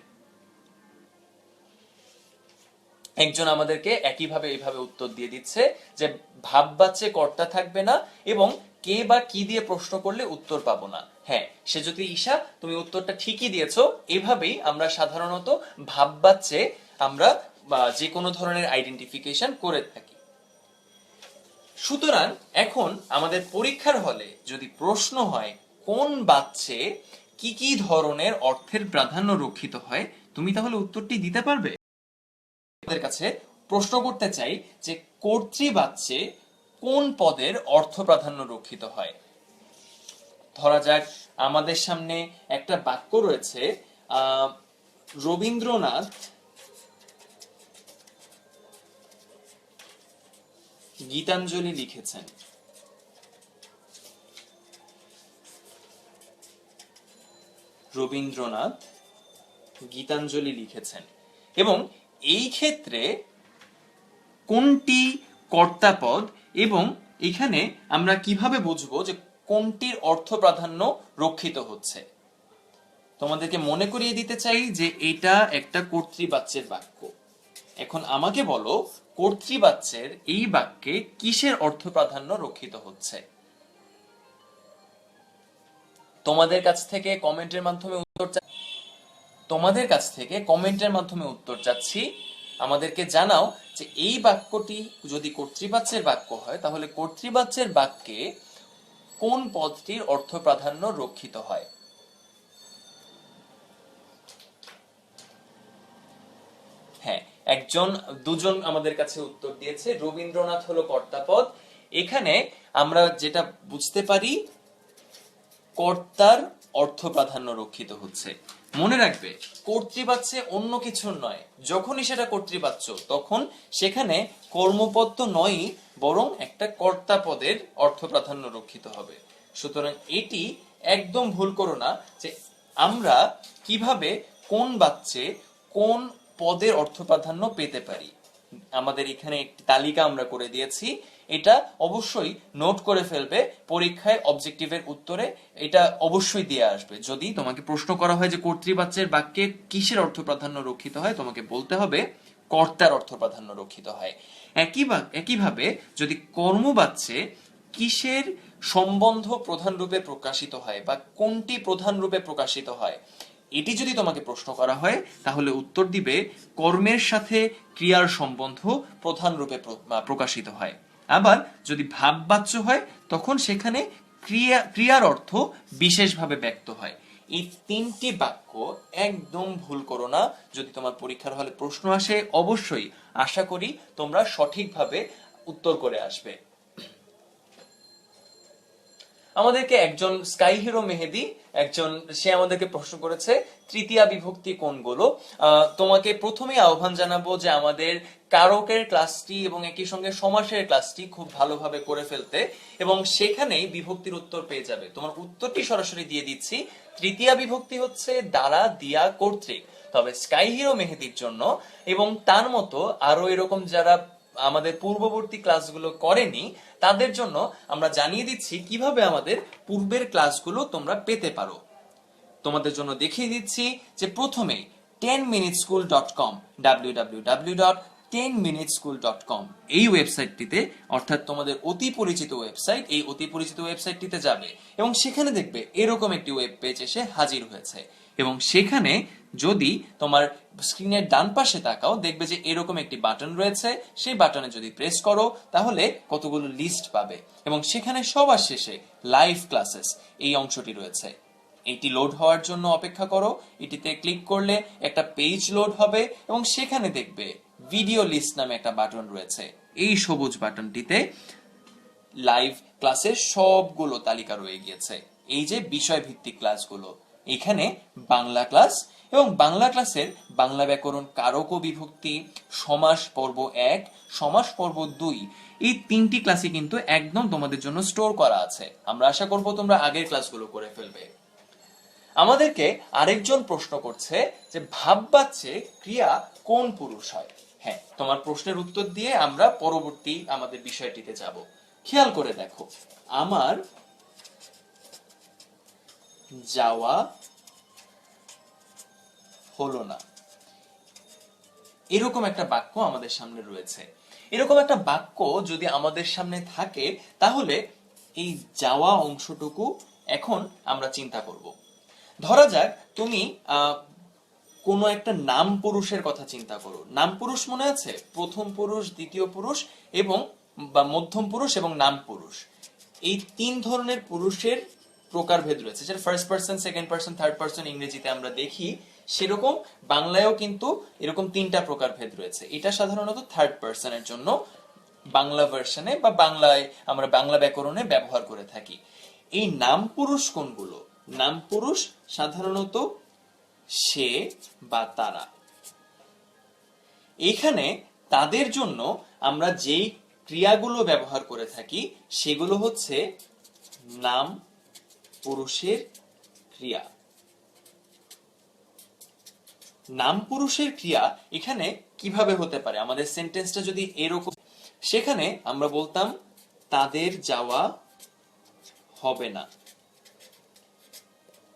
Speaker 1: একজন আমাদেরকে একইভাবে এইভাবে উত্তর দিয়ে দিচ্ছে যে ভাববাচ্যে কর্তা থাকবে না এবং কে বা কি দিয়ে প্রশ্ন করলে উত্তর পাবো না। হ্যাঁ, সে যদি ঈশা, তুমি উত্তরটা ঠিকই দিয়েছো। এভাবেই আমরা সাধারণত ভাববাচ্যে আমরা যে কোনো ধরনের আইডেন্টিফিকেশন করে থাকি। সুতরাং এখন আমাদের পরীক্ষার হলে যদি প্রশ্ন হয় কোন বাচ্যে কি কি ধরনের অর্থের প্রাধান্য রক্ষিত হয়, তুমি তাহলে উত্তরটি দিতে পারবে? আপনাদের কাছে প্রশ্ন করতে চাই যে কর্তৃবাচ্যে কোন পদের অর্থ প্রাধান্য রক্ষিত হয়। ধরা যাক আমাদের সামনে একটা বাক্য রয়েছে, রবীন্দ্রনাথ গীতাঞ্জলি লিখেছেন। রবীন্দ্রনাথ গীতাঞ্জলি লিখেছেন, এবং এই ক্ষেত্রে কোনটি কর্তাপদ এবং এখানে আমরা কিভাবে বুঝবো যে কোনটির অর্থ প্রাধান্য রক্ষিত হচ্ছে। তোমাদেরকে মনে করিয়ে দিতে চাই যে এটা একটা কর্তৃবাচ্যের বাক্য। এখন আমাকে বলো, কর্তৃবাচ্যের এই বাক্যে কিসের অর্থ প্রাধান্য রক্ষিত হচ্ছে? তোমাদের কাছ থেকে কমেন্টের মাধ্যমে উত্তর চাচ্ছি। আমাদেরকে জানাও যে এই বাক্যটি যদি কর্তৃবাচ্যের বাক্য হয় তাহলে কর্তৃবাচ্যের বাক্যে কোন পদটির অর্থ প্রাধান্য রক্ষিত হয়। হ্যাঁ, দুজন আমাদের কাছে উত্তর দিয়েছে, রবীন্দ্রনাথ হলো কর্তাপদ। এখানে আমরা যেটা বুঝতে পারি, কর্তার অর্থ প্রাধান্য রক্ষিত হচ্ছে। মনে রাখবে, কর্তৃবাচ্যে অন্য কিছুর নয়, যখনই সেটা কর্তৃবাচ্য তখন সেখানে কর্মপদ তো নয়ই, বরং একটা কর্তা পদের অর্থ প্রাধান্য রক্ষিত হবে। সুতরাং এটি একদম ভুল করো না যে আমরা কিভাবে কোন বাচ্যে কোন পদের অর্থ প্রাধান্য পেতে পারি। আমাদের এখানে একটি তালিকা আমরা করে দিয়েছি, এটা অবশ্যই নোট করে ফেলবে, পরীক্ষায় অবজেক্টিভের উত্তরে এটা অবশ্যই দিয়ে আসবে। যদি তোমাকে প্রশ্ন করা হয় যে কর্তৃবাচ্যের বাক্যে কিসের অর্থ প্রাধান্য রক্ষিত হয়, তোমাকে বলতে হবে কর্তার অর্থ প্রাধান্য রক্ষিত হয়। একইভাবে যদি কর্মবাচ্যে কিসের সম্বন্ধ প্রধান রূপে প্রকাশিত হয় বা কোনটি প্রধান রূপে প্রকাশিত হয়, এটি যদি তোমাকে প্রশ্ন করা হয় তাহলে উত্তর দিবে কর্মের সাথে ক্রিয়ার সম্বন্ধ প্রধান রূপে প্রকাশিত হয়। আবার যদি ভাববাচ্য হয় তখন সেখানে ক্রিয়ার অর্থ বিশেষভাবে ব্যক্ত হয়। এই তিনটি বাক্য একদম ভুল করো না। যদি তোমার পরীক্ষার হলে প্রশ্ন আসে অবশ্যই আশা করি তোমরা সঠিকভাবে উত্তর করে আসবে। আমাদেরকে একজন স্কাই হিরো মেহেদি সে আমাদেরকে প্রশ্ন করেছে তৃতীয়া বিভক্তি কোনগুলো। তোমাকে প্রথমেই আহ্বান জানাবো যে আমাদের কারকের ক্লাসটি এবং একই সঙ্গে সমাসের ক্লাসটি খুব ভালোভাবে করে ফেলতে, এবং সেখানেই বিভক্তির উত্তর পেয়ে যাবে। তোমার উত্তরটি সরাসরি দিয়ে দিচ্ছি। তৃতীয়া বিভক্তি হচ্ছে দ্বারা, দিয়া, কর্তৃক। তবে স্কাই হিরো মেহেদির জন্য এবং তার মতো আরো এরকম যারা আমাদের পূর্ববর্তী ক্লাসগুলো করেনি তাদের জন্য আমরা জানিয়ে দিচ্ছি কিভাবে আমাদের পূর্বের ক্লাসগুলো তোমরা পেতে পারো। তোমাদের জন্য দেখিয়ে দিচ্ছি যে প্রথমে 10minuteschool.com www.10minuteschool.com এই ওয়েবসাইটটিতে, অর্থাৎ তোমাদের অতি পরিচিত ওয়েবসাইট, এই অতি পরিচিত ওয়েবসাইটটিতে যাবে এবং সেখানে দেখবে এরকম একটি ওয়েব পেজ এসে হাজির হয়েছে। এবং সেখানে যদি তোমার স্ক্রিনের ডান পাশে তাকাও দেখবে যে এরকম একটি বাটন রয়েছে। সেই বাটনে যদি প্রেস করো তাহলে কতগুলো লিস্ট পাবে এবং সেখানে সবার শেষে লাইভ ক্লাসেস এই অংশটি রয়েছে। এটি লোড হওয়ার জন্য অপেক্ষা করো। এটিতে ক্লিক করলে একটা পেজ লোড হবে এবং সেখানে দেখবে ভিডিও লিস্ট নামে একটা বাটন রয়েছে। এই সবুজ বাটনটিতে লাইভ ক্লাসের সবগুলো তালিকা রয়ে গিয়েছে। এই যে বিষয়ভিত্তিক ক্লাসগুলো, এখানে বাংলা ক্লাস এবং বাংলা ক্লাসের বাংলা ব্যাকরণ, কারক ও বিভক্তি, সমাস পর্ব 1, সমাস পর্ব 2 এই তিনটি ক্লাসই কিন্তু একদম তোমাদের জন্য স্টোর করা আছে। আমরা আশা করব তোমরা আগের ক্লাসগুলো করে ফেলবে। আমাদেরকে আরেকজন প্রশ্ন করছে যে ভাববাচ্যে ক্রিয়া কোন পুরুষ হয়। হ্যাঁ, তোমার প্রশ্নের উত্তর দিয়ে আমরা পরবর্তী আমাদের বিষয়টিতে যাব। খেয়াল করে দেখো, আমার যাওয়া হলো না, এরকম একটা বাক্য আমাদের সামনে রয়েছে। এরকম একটা বাক্য যদি আমাদের সামনে থাকে তাহলে এই যাওয়া অংশটুকু এখন আমরা চিন্তা করব। ধরা যাক তুমি কোনো একটা নাম পুরুষের কথা চিন্তা করো। নাম পুরুষ মনে আছে? প্রথম পুরুষ, দ্বিতীয় পুরুষ এবং বা মধ্যম পুরুষ এবং নাম পুরুষ, এই তিন ধরনের পুরুষের প্রকারভেদ রয়েছে। যেটা first person, second person, third person ইংরেজিতে আমরা দেখি, সেরকম বাংলায়ও কিন্তু এরকম তিনটা প্রকারভেদ রয়েছে। এটা সাধারণত থার্ড পারসনের জন্য বাংলা ভার্সনে বা বাংলায় আমরা বাংলা ব্যাকরণে ব্যবহার করে থাকি। এই নাম পুরুষ কোনগুলো? নাম পুরুষ সাধারণত সে বা তারা। এখানে তাদের জন্য আমরা যেই ক্রিয়াগুলো ব্যবহার করে থাকি সেগুলো হচ্ছে নাম পুরুষের ক্রিয়া। নাম পুরুষের ক্রিয়া এখানে কিভাবে হতে পারে? আমাদের সেন্টেন্সটা যদি এরকম, সেখানে আমরা বলতাম তাদের যাওয়া হবে না।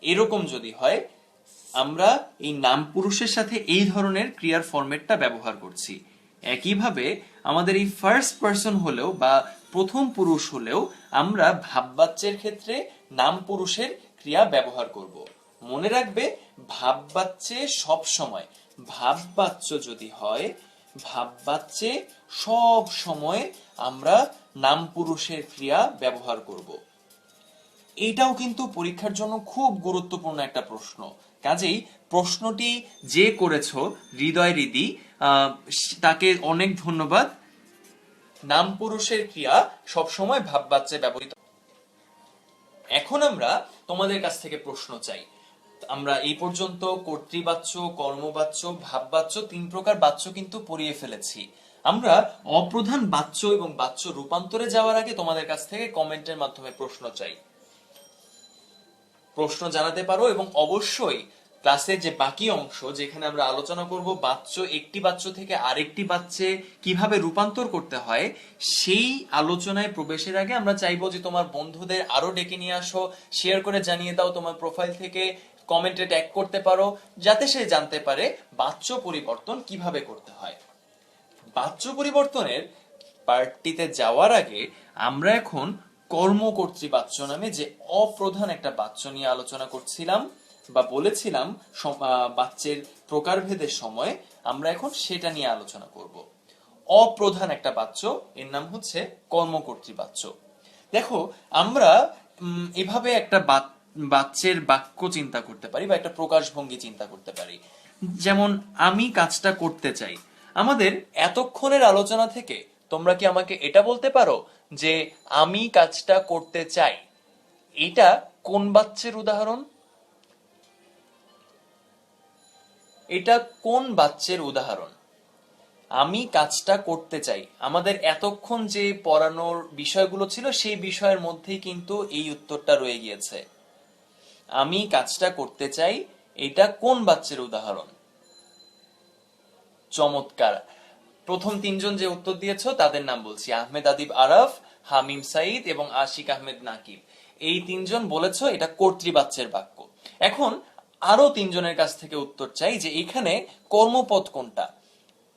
Speaker 1: এরকম যদি হয়, আমরা এই নাম পুরুষের সাথে এই ধরনের ক্রিয়ার ফরম্যাটটা ব্যবহার করছি। একইভাবে আমাদের এই ফার্স্ট পারসন হলেও বা প্রথম পুরুষ হলেও আমরা ভাববাচ্যের ক্ষেত্রে নাম পুরুষের ক্রিয়া ব্যবহার করব। মনে রাখবে, ভাববাচ্যে সব সময়, ভাববাচ্য যদি হয়, ভাববাচ্যে সব সময় আমরা নাম পুরুষের ক্রিয়া ব্যবহার করব। এইটাও কিন্তু পরীক্ষার জন্য খুব গুরুত্বপূর্ণ একটা প্রশ্ন। কাজেই প্রশ্নটি যে করেছো হৃদয় হৃদি, তাকে অনেক ধন্যবাদ। নাম পুরুষের ক্রিয়া সবসময় ভাববাচ্যে ব্যবহৃত। এখন আমরা তোমাদের কাছ থেকে প্রশ্ন চাই। আমরা এই পর্যন্ত কর্তৃবাচ্য, কর্মবাচ্য, ভাববাচ্য, তিন প্রকার বাচ্য কিন্তু পড়িয়ে ফেলেছি। আমরা অপ্রধান বাচ্য এবং বাচ্য রূপান্তরে যাওয়ার আগে তোমাদের কাছ থেকে কমেন্টের মাধ্যমে প্রশ্ন চাই। প্রশ্ন জানাতে পারো এবং অবশ্যই ক্লাসের যে বাকি অংশ যেখানে আমরা আলোচনা করব বাচ্য একটি বাচ্য থেকে আরেকটি বাচ্চে কিভাবে রূপান্তর করতে হয়, সেই আলোচনায় প্রবেশের আগে আমরা চাইবো যে তোমার বন্ধুদের আরো ডেকে নিয়ে আসো, শেয়ার করে জানিয়ে দাও, তোমার প্রোফাইল থেকে কমেন্টে ট্যাগ করতে পারো, যাতে সে জানতে পারে বাচ্য পরিবর্তন কিভাবে করতে হয়। বাচ্য পরিবর্তনের পার্টটিতে যাওয়ার আগে আমরা এখন কর্মকর্তৃ বাচ্য নামে যে অপ্রধান একটা বাচ্য নিয়ে আলোচনা করছিলাম, বা বলেছিলাম বাচ্যের প্রকারভেদের সময়, আমরা এখন সেটা নিয়ে আলোচনা করব। অপ্রধান একটা বাচ্য, এর নাম হচ্ছে কর্মকর্তৃ বাচ্য। দেখো, আমরা এভাবে একটা বাচ্যের বাক্য চিন্তা করতে পারি বা একটা প্রকাশভঙ্গি চিন্তা করতে পারি, যেমন আমি কাজটা করতে চাই। আমাদের এতক্ষণের আলোচনা থেকে তোমরা কি আমাকে এটা বলতে পারো যে আমি কাজটা করতে চাই এটা কোন বাচ্যের উদাহরণ? এটা কোন বাচ্যের উদাহরণ? আমি কাজটা করতে চাই, আমাদের এতক্ষণ যে পড়ানোর বিষয়গুলো ছিল সেই বিষয়ের মধ্যেই কিন্তু এই উত্তরটা রয়ে গিয়েছে। আমি কাজটা করতে চাই, এটা কোন বাচ্চের উদাহরণ? চমৎকার। প্রথম তিনজন যে উত্তর দিয়েছো তাদের নাম বলছি, আহমেদ আদিব আরাফ, হামিম সাইদ এবং আশিক আহমেদ নাকিব। এই তিনজন বলেছো এটা কর্তৃবাচ্যের বাক্য। এখন আরো তিনজনের কাছ থেকে উত্তর চাই যে এখানে কর্মপদ কোনটা,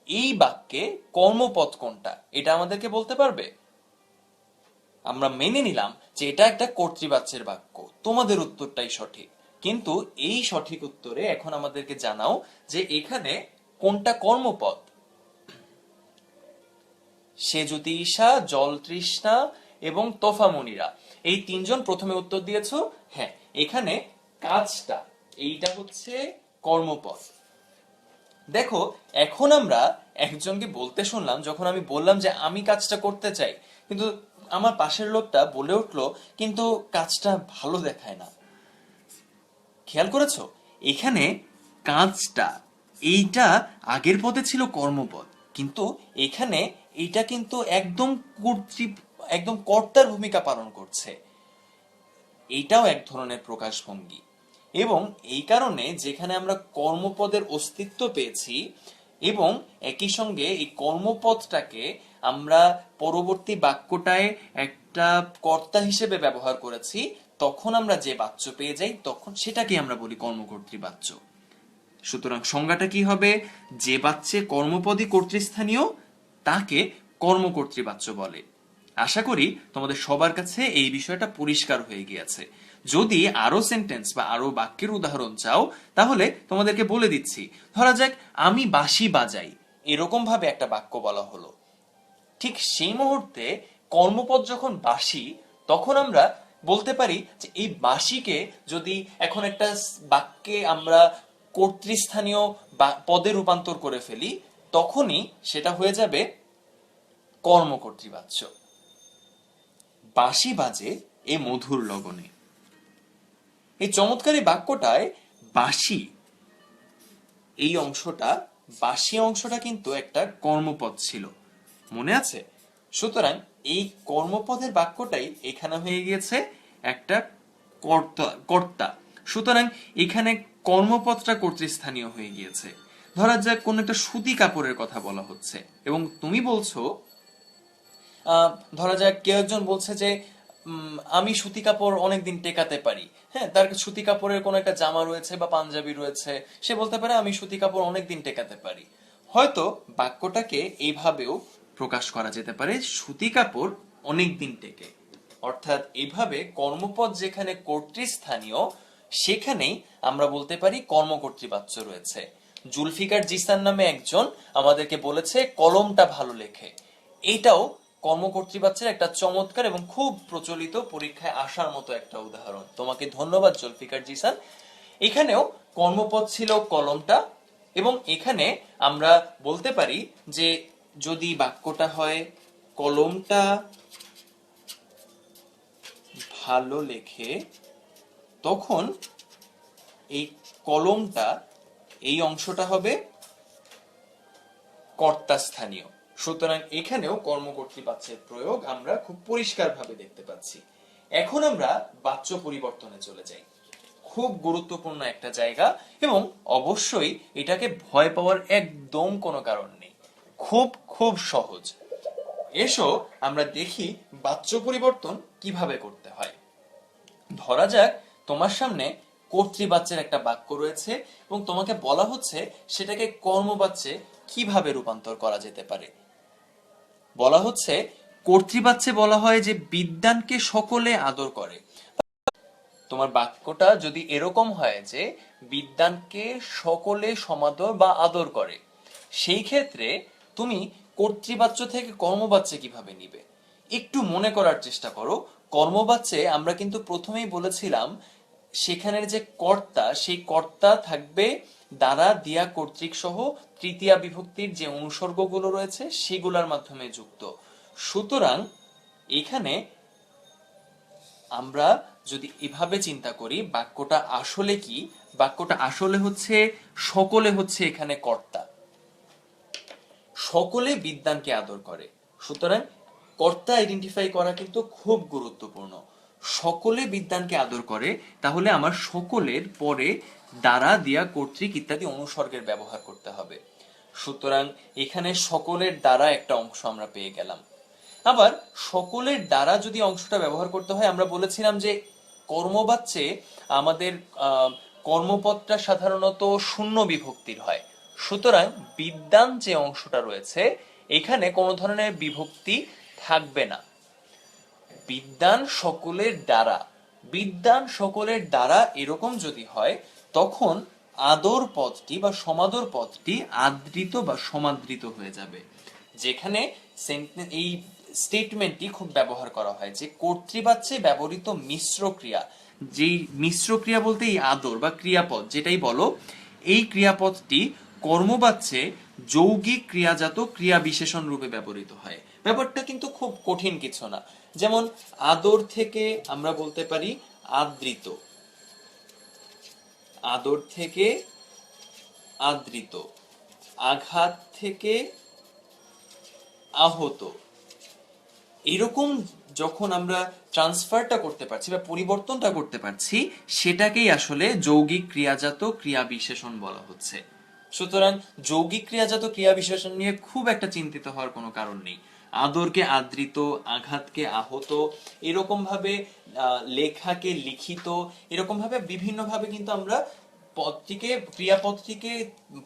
Speaker 1: এই বাক্যে কর্মপদ কোনটা, এটা আমাদেরকে বলতে পারবে? আমরা মেনে নিলাম যে এটা একটা কর্তৃবাচ্যের বাক্য, তোমাদের উত্তরটাই সঠিক। কিন্তু এই সঠিক উত্তরে এখন আমাদেরকে জানাও যে এখানে কোনটা কর্মপদ। সেজুতি ঈশা, জল তৃষ্ণা এবং তোফা মনিরা, এই তিনজন প্রথমে উত্তর দিয়েছো। হ্যাঁ, এখানে কাজটা, এইটা হচ্ছে কর্মপদ। দেখো, এখন আমরা একজনকে বলতে শুনলাম, যখন আমি বললাম যে আমি কাজটা করতে চাই, কিন্তু আমার পাশের লোকটা বলে উঠলো কিন্তু কাজটা ভালো দেখায় না। খেয়াল করেছো, এখানে কাজটা, এইটা আগের পদে ছিল কর্মপদ, কিন্তু এখানে এইটা কিন্তু একদম কর্তার ভূমিকা পালন করছে। এইটাও এক ধরনের প্রকাশভঙ্গি। এবং এই কারণে যেখানে আমরা কর্মপদের অস্তিত্ব পেয়েছি এবং একই সঙ্গে এই কর্মপদটাকে আমরা পরবর্তী বাক্যটায় একটা কর্তা হিসেবে ব্যবহার করেছি, তখন আমরা যে বাচ্য পেয়ে যাই তখন সেটাকে আমরা বলি কর্মকর্তৃ বাচ্য। সুতরাং সংজ্ঞাটা কি হবে? যে বাচ্চে কর্মপদই কর্তৃস্থানীয় তাকে কর্মকর্তৃ বাচ্য বলে। আশা করি তোমাদের সবার কাছে এই বিষয়টা পরিষ্কার হয়ে গিয়েছে। যদি আরো সেন্টেন্স বা আরো বাক্যের উদাহরণ চাও তাহলে তোমাদেরকে বলে দিচ্ছি। ধরা যাক আমি বাঁশি বাজাই, এরকম ভাবে একটা বাক্য বলা হলো। ঠিক সেই মুহূর্তে কর্মপদ যখন বাঁশি, তখন আমরা বলতে পারি যে এই বাঁশিকে যদি এখন একটা বাক্যে আমরা কর্তৃস্থানীয় পদে রূপান্তর করে ফেলি, তখনই সেটা হয়ে যাবে কর্মকর্তৃবাচ্য। বাঁশি বাজে এ মধুর লগনে। এই চমৎকারী বাক্যটায় বাঁশি এই অংশটা, বাঁশি অংশটা কিন্তু একটা কর্মপদ ছিল, মনে আছে? সুতরাং এই কর্মপদের বাক্যটাই এখানে হয়ে গিয়েছে একটা কর্তা। সুতরাং এখানে কর্মপদটা কর্তৃস্থানীয় হয়ে গিয়েছে। ধরা যাক কোন একটা সুতি কাপড়ের কথা বলা হচ্ছে এবং তুমি বলছো, ধরা যাক কেউ একজন বলছে যে আমি সুতি কাপড় অনেকদিন টেকাতে পারি। হ্যাঁ, তার সুতি কাপড়ের কোন একটা জামা রয়েছে বা পাঞ্জাবি রয়েছে, সে বলতে পারে আমি সুতি কাপড় অনেকদিন টেকাতে পারি। হয়তো বাক্যটাকে এইভাবেও প্রকাশ করা যেতে পারে, সুতি কাপড় অনেকদিন টেকে। অর্থাৎ এইভাবে কর্মপদ যেখানে কর্তৃস্থানীয় সেখানেই আমরা বলতে পারি কর্মকর্তৃবাচ্য রয়েছে। জুলফিকার জিসান নামে একজন আমাদেরকে বলেছে কলমটা ভালো লেখে, এইটাও কর্মকর্তৃবাচ্যের একটা চমৎকার এবং খুব প্রচলিত, পরীক্ষায় আসার মতো একটা উদাহরণ। তোমাকে ধন্যবাদ জুলফিকার জিসান। এখানেও কর্মপদ ছিল কলমটা, এবং এখানে আমরা বলতে পারি যে যদি বাক্যটা হয় কলমটা ভালো লেখে, তখন এই কলমটা, এই অংশটা হবে কর্তাস্থানীয়। সুতরাং এখানেও কর্মকর্তৃবাচ্যের প্রয়োগ আমরা খুব পরিষ্কারভাবে দেখতে পাচ্ছি। এখন আমরা বাচ্য পরিবর্তনে চলে যাই। খুব গুরুত্বপূর্ণ একটা জায়গা এবং অবশ্যই এটাকে ভয় পাওয়ার একদম কোনো কারণ নেই, খুব খুব সহজ। এসো আমরা দেখি বাচ্য পরিবর্তন কিভাবে করতে হয়। ধরা যাক তোমার সামনে কর্তৃবাচ্যের একটা বাক্য রয়েছে এবং তোমাকে বলা হচ্ছে সেটাকে কর্মবাচ্যে কিভাবে রূপান্তর করা যেতে পারে। বলা হচ্ছে কর্তৃবাচ্যে বলা হয় যে বিদ্বানকে সকলে আদর করে। তোমার বাক্যটা যদি এরকম হয় যে বিদ্বানকে সকলে সমাদর বা আদর করে, সেই ক্ষেত্রে তুমি কর্তৃবাচ্য থেকে কর্মবাচ্যে কিভাবে নিবে? একটু মনে করার চেষ্টা করো। কর্মবাচ্যে আমরা কিন্তু প্রথমেই বলেছিলাম সেখানের যে কর্তা, সেই কর্তা থাকবে দ্বারা, দিয়া, কর্তৃক সহ তৃতীয়া বিভক্তির যে অনুসর্গগুলো রয়েছে সেগুলোর মাধ্যমে যুক্ত। সুতরাং এখানে আমরা যদি এভাবে চিন্তা করি বাক্যটা আসলে কি, বাক্যটা আসলে হচ্ছে সকলে হচ্ছে এখানে কর্তা, সকলে বিদ্বানকে আদর করে। সুতরাং কর্তা আইডেন্টিফাই করা কিন্তু খুব গুরুত্বপূর্ণ। সকলে বিদ্বানকে আদর করে, তাহলে আমার সকলের পরে দ্বারা, দিয়া, কর্তৃক ইত্যাদি অনুসর্গের ব্যবহার করতে হবে। সুতরাং এখানে সকলের দ্বারা একটা অংশ আমরা পেয়ে গেলাম। আবার সকলের দ্বারা যদি অংশটা ব্যবহার করতে হয়, আমরা বলেছিলাম যে কর্মবাচ্যে আমাদের কর্মপদটা সাধারণত শূন্য বিভক্তির হয়। সুতরাং বিদ্বান যে অংশটা রয়েছে এখানে কোনো ধরনের বিভক্তি থাকবে না। বিদ্বান সকলের দ্বারা, বিদ্বান সকলের দ্বারা এরকম যদি হয়, তখন আদর পদটি বা সমাদর পদটি আদৃত বা সমাদৃত হয়ে যাবে। যেখানে এই স্টেটমেন্টটি খুব ব্যবহার করা হয় যে কর্তৃবাচ্যে ব্যবহৃত মিশ্র ক্রিয়া, যেই মিশ্র ক্রিয়া বলতে এই আদর বা ক্রিয়াপদ যেটাই বলো, এই ক্রিয়াপদটি কর্মবাচ্যে যৌগিক ক্রিয়াজাত ক্রিয়া বিশেষণ রূপে ব্যবহৃত হয়। ব্যাপারটা কিন্তু খুব কঠিন কিছু না। যেমন আদর থেকে আমরা বলতে পারি আদৃত, আদর থেকে আদৃত, আঘাত থেকে আহত। এরকম যখন আমরা ট্রান্সফারটা করতে পারছি বা পরিবর্তনটা করতে পারছি, সেটাকেই আসলে যৌগিক ক্রিয়াজাত ক্রিয়া বিশেষণ বলা হচ্ছে। সুতরাং যৌগিক ক্রিয়াজাত ক্রিয়া বিশেষণ নিয়ে খুব একটা চিন্তিত হওয়ার কোনো কারণ নেই। আদরকে আদৃত, আঘাতকে আহত, এরকম ভাবে লেখাকে লিখিত, এরকম ভাবে বিভিন্ন ভাবে কিন্তু আমরা পদটিকে, ক্রিয়াপদটিকে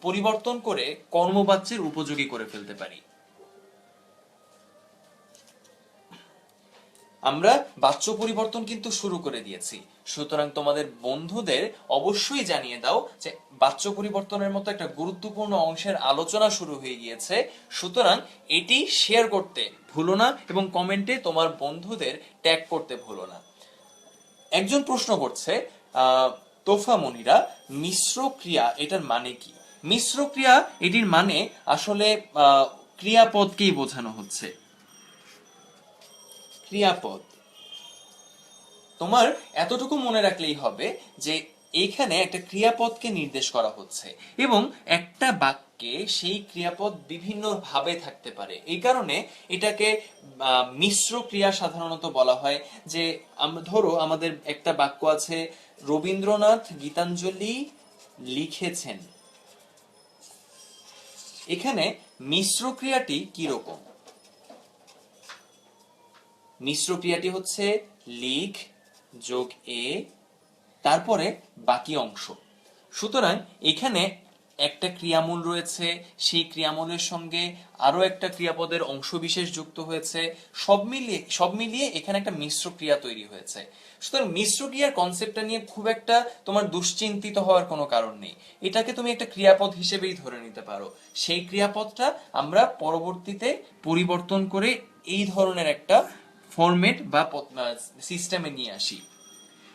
Speaker 1: পরিবর্তন করে কর্মবাচ্যের উপযোগী করে ফেলতে পারি। আমরা বাচ্য পরিবর্তন কিন্তু শুরু করে দিয়েছি। সুতরাং তোমাদের বন্ধুদের অবশ্যই জানিয়ে দাও যে বাচ্য পরিবর্তনের মতো একটা গুরুত্বপূর্ণ অংশের আলোচনা শুরু হয়ে গিয়েছে। সুতরাং এটি শেয়ার করতে ভুলো না এবং কমেন্টে তোমার বন্ধুদের ট্যাগ করতে ভুলো না। একজন প্রশ্ন করছে, তোফা মনিরা, মিশ্র ক্রিয়া এটার মানে কি? মিশ্র ক্রিয়া এটির মানে আসলে ক্রিয়াপদকেই বোঝানো হচ্ছে। ক্রিয়াপদ, তোমার এতটুকু মনে রাখলেই হবে যে এইখানে একটা ক্রিয়াপদকে নির্দেশ করা হচ্ছে এবং একটা বাক্যে সেই ক্রিয়াপদ বিভিন্ন ভাবে থাকতে পারে। এই কারণে এটাকে মিশ্র ক্রিয়া সাধারণত বলা হয়। যে ধরো আমাদের একটা বাক্য আছে, রবীন্দ্রনাথ গীতাঞ্জলি লিখেছেন। এখানে মিশ্র ক্রিয়াটি কি রকম? মিশ্র ক্রিয়াটি হচ্ছে লিখ যোগ এ, তারপরে বাকি অংশ। সুতরাং এখানে একটা ক্রিয়ামূল রয়েছে, সেই ক্রিয়ামূলের সঙ্গে আরো একটা ক্রিয়াপদের অংশ বিশেষ যুক্ত হয়েছে, সব মিলিয়ে এখানে একটা মিশ্র ক্রিয়া তৈরি হয়েছে। সুতরাং মিশ্র ক্রিয়ার কনসেপ্টটা নিয়ে খুব একটা তোমার দুশ্চিন্তিত হওয়ার কোনো কারণ নেই। এটাকে তুমি একটা ক্রিয়াপদ হিসেবেই ধরে নিতে পারো। সেই ক্রিয়াপদটা আমরা পরবর্তীতে পরিবর্তন করে এই ধরনের একটা ফরম্যাট বা সিস্টেমে নিয়ে আসি।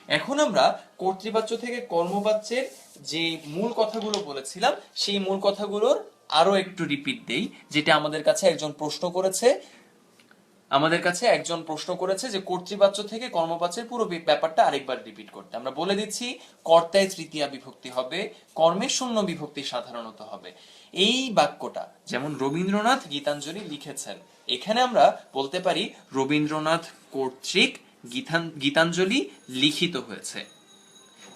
Speaker 1: এখন আমরা কর্তৃবাচ্য থেকে কর্মবাচ্যের যে মূল কথাগুলো বলেছিলাম, সেই মূল কথাগুলোর আরো একটু রিপিট দেই। যেটা আমাদের কাছে একজন প্রশ্ন করেছে যে কর্তৃবাচ্য থেকে কর্মবাচ্যের পুরো ব্যাপারটা আরেকবার রিপিট করতে। আমরা বলে দিচ্ছি, কর্তায় তৃতীয়া বিভক্তি হবে, কর্মের শূন্য বিভক্তি সাধারণত হবে। এই বাক্যটা যেমন রবীন্দ্রনাথ গীতাঞ্জলি লিখেছেন, এখানে আমরা বলতে পারি রবীন্দ্রনাথ কর্তৃক গীতাঞ্জলি লিখিত হয়েছে।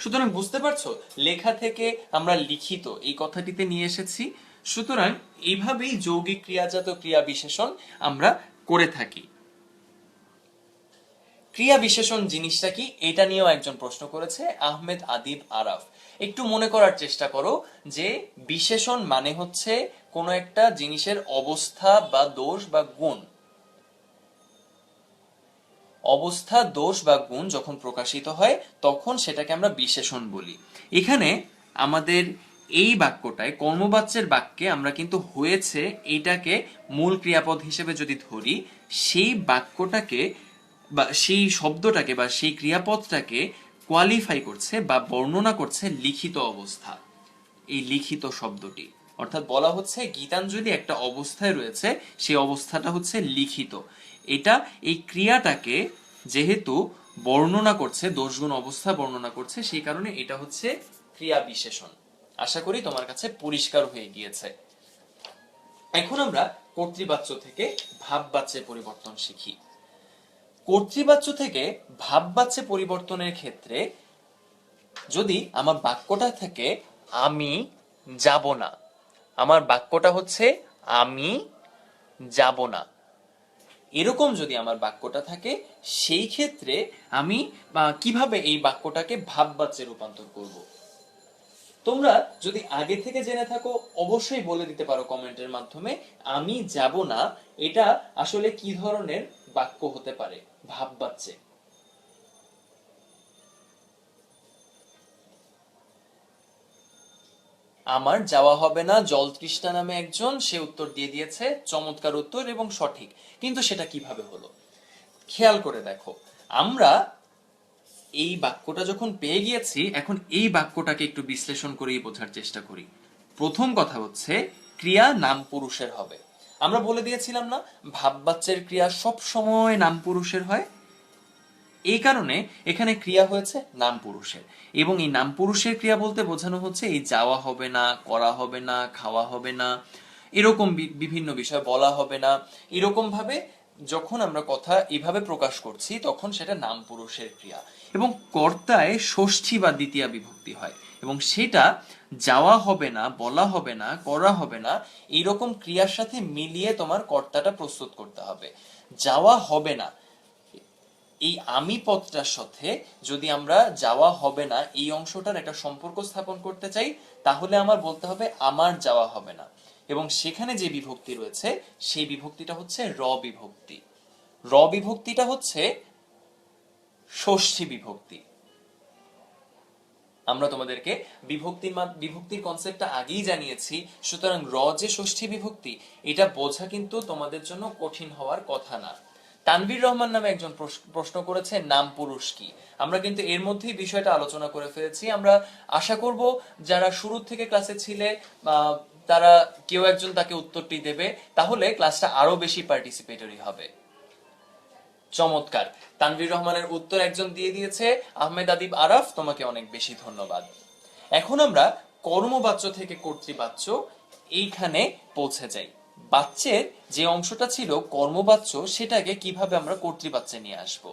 Speaker 1: সুতরাং বুঝতে পারছো, লেখা থেকে আমরা লিখিত এই কথাটিতে নিয়ে এসেছি। সুতরাং এইভাবেই যৌগিক ক্রিয়াজাত ক্রিয়া বিশেষণ আমরা করে থাকি। ক্রিয়া বিশেষণ জিনিসটা কি, এটা নিয়েও একজন প্রশ্ন করেছে, আহমেদ আদিব আরাফ। একটু মনে করার চেষ্টা করো যে বিশেষণ মানে হচ্ছে কোনো একটা জিনিসের অবস্থা বা দোষ বা গুণ। অবস্থা, দোষ বা গুণ যখন প্রকাশিত হয় তখন সেটাকে আমরা বিশেষণ বলি। এখানে আমাদের এই বাক্যটায় কর্মবাচ্যের বাক্যে আমরা কিন্তু হয়েছে এইটাকে মূল ক্রিয়াপদ হিসেবে যদি ধরি, সেই বাক্যটাকে বা সেই শব্দটাকে বা সেই ক্রিয়াপদটাকে কোয়ালিফাই করছে বা বর্ণনা করছে লিখিত অবস্থা, এই লিখিত শব্দটি। অর্থাৎ বলা হচ্ছে গীতাঞ্জলি একটা অবস্থায় রয়েছে, সেই অবস্থাটা হচ্ছে লিখিত। এটা এই ক্রিয়াটাকে যেহেতু বর্ণনা করছে, দোষগুণ অবস্থা বর্ণনা করছে, সেই কারণে এটা হচ্ছে ক্রিয়া বিশেষণ। আশা করি তোমার কাছে পরিষ্কার হয়ে গিয়েছে। এখন আমরা কর্তৃবাচ্য থেকে ভাববাচ্যে পরিবর্তন শিখি। কর্তৃবাচ্য থেকে ভাববাচ্যে পরিবর্তনের ক্ষেত্রে যদি আমার বাক্যটা থাকে আমি যাব না, আমার বাক্যটা হচ্ছে আমি যাব না, এরকম যদি আমার বাক্যটা থাকে, সেই ক্ষেত্রে আমি কিভাবে এই বাক্যটাকে ভাববাচ্যে রূপান্তর করব। তোমরা যদি আগে থেকে জেনে থাকো অবশ্যই বলে দিতে পারো কমেন্টের মাধ্যমে আমি যাব না এটা আসলে কি ধরনের বাক্য হতে পারে ভাববাচ্যে। আমার যাওয়া হবে না, জল তৃষ্ণা নামে একজন, সে উত্তর দিয়ে দিয়েছে, চমৎকার উত্তর এবং সঠিক। কিন্তু সেটা কিভাবে হলো খেয়াল করে দেখো। আমরা এই বাক্যটা যখন পেয়ে গিয়েছি, এখন এই বাক্যটাকে একটু বিশ্লেষণ করেই বোঝার চেষ্টা করি। প্রথম কথা হচ্ছে ক্রিয়া নাম পুরুষের হবে। আমরা বলে দিয়েছিলাম না ভাববাচ্যের ক্রিয়া সব সময় নাম পুরুষের হয়, এই কারণে এখানে ক্রিয়া হয়েছে নাম পুরুষের। এবং এই নাম পুরুষের ক্রিয়া বলতে বোঝানো হচ্ছে এই যাওয়া হবে না, করা হবে না, খাওয়া হবে না, এরকম বিভিন্ন বিষয় বলা হবে না, এরকম ভাবে যখন আমরা কথা এভাবে প্রকাশ করছি তখন সেটা নাম পুরুষের ক্রিয়া। এবং কর্তায় ষষ্ঠী বা দ্বিতীয়া বিভক্তি হয়, এবং সেটা যাওয়া হবে না, বলা হবে না, করা হবে না, এইরকম ক্রিয়ার সাথে মিলিয়ে তোমার কর্তাটা প্রস্তুত করতে হবে। যাওয়া হবে না, এই আমি পদটার সাথে যদি আমরা যাওয়া হবে না এই অংশটার একটা সম্পর্ক স্থাপন করতে চাই, তাহলে আমার বলতে হবে আমার যাওয়া হবে না। এবং সেখানে যে বিভক্তি রয়েছে সেই বিভক্তিটা হচ্ছে র বিভক্তি। র বিভক্তিটা হচ্ছে ষষ্ঠী বিভক্তি। আমরা তোমাদেরকে বিভক্তির কনসেপ্টটা আগেই জানিয়েছি, সুতরাং র যে ষষ্ঠী বিভক্তি এটা বোঝা কিন্তু তোমাদের জন্য কঠিন হওয়ার কথা না। তানভীর রহমান নামে একজন প্রশ্ন করেছে নাম পুরুষ কি। আমরা কিন্তু এর মধ্যেই বিষয়টা আলোচনা করে ফেলেছি। আমরা আশা করব যারা শুরু থেকে ক্লাসে ছিলে তারা কেউ একজন তাকে উত্তরটি দেবে, তাহলে ক্লাসটা আরো বেশি পার্টিসিপেটরি হবে। চমৎকার, তানভীর রহমানের উত্তর একজন দিয়ে দিয়েছে, আহমেদ আদিব আরাফ, তোমাকে অনেক বেশি ধন্যবাদ। এখন আমরা কর্মবাচ্য থেকে কর্তৃবাচ্য এইখানে পৌঁছে যাই। বাচ্যের যে অংশটা ছিল কর্মবাচ্য সেটাকে কিভাবে আমরা কর্তৃবাচ্যে নিয়ে আসব।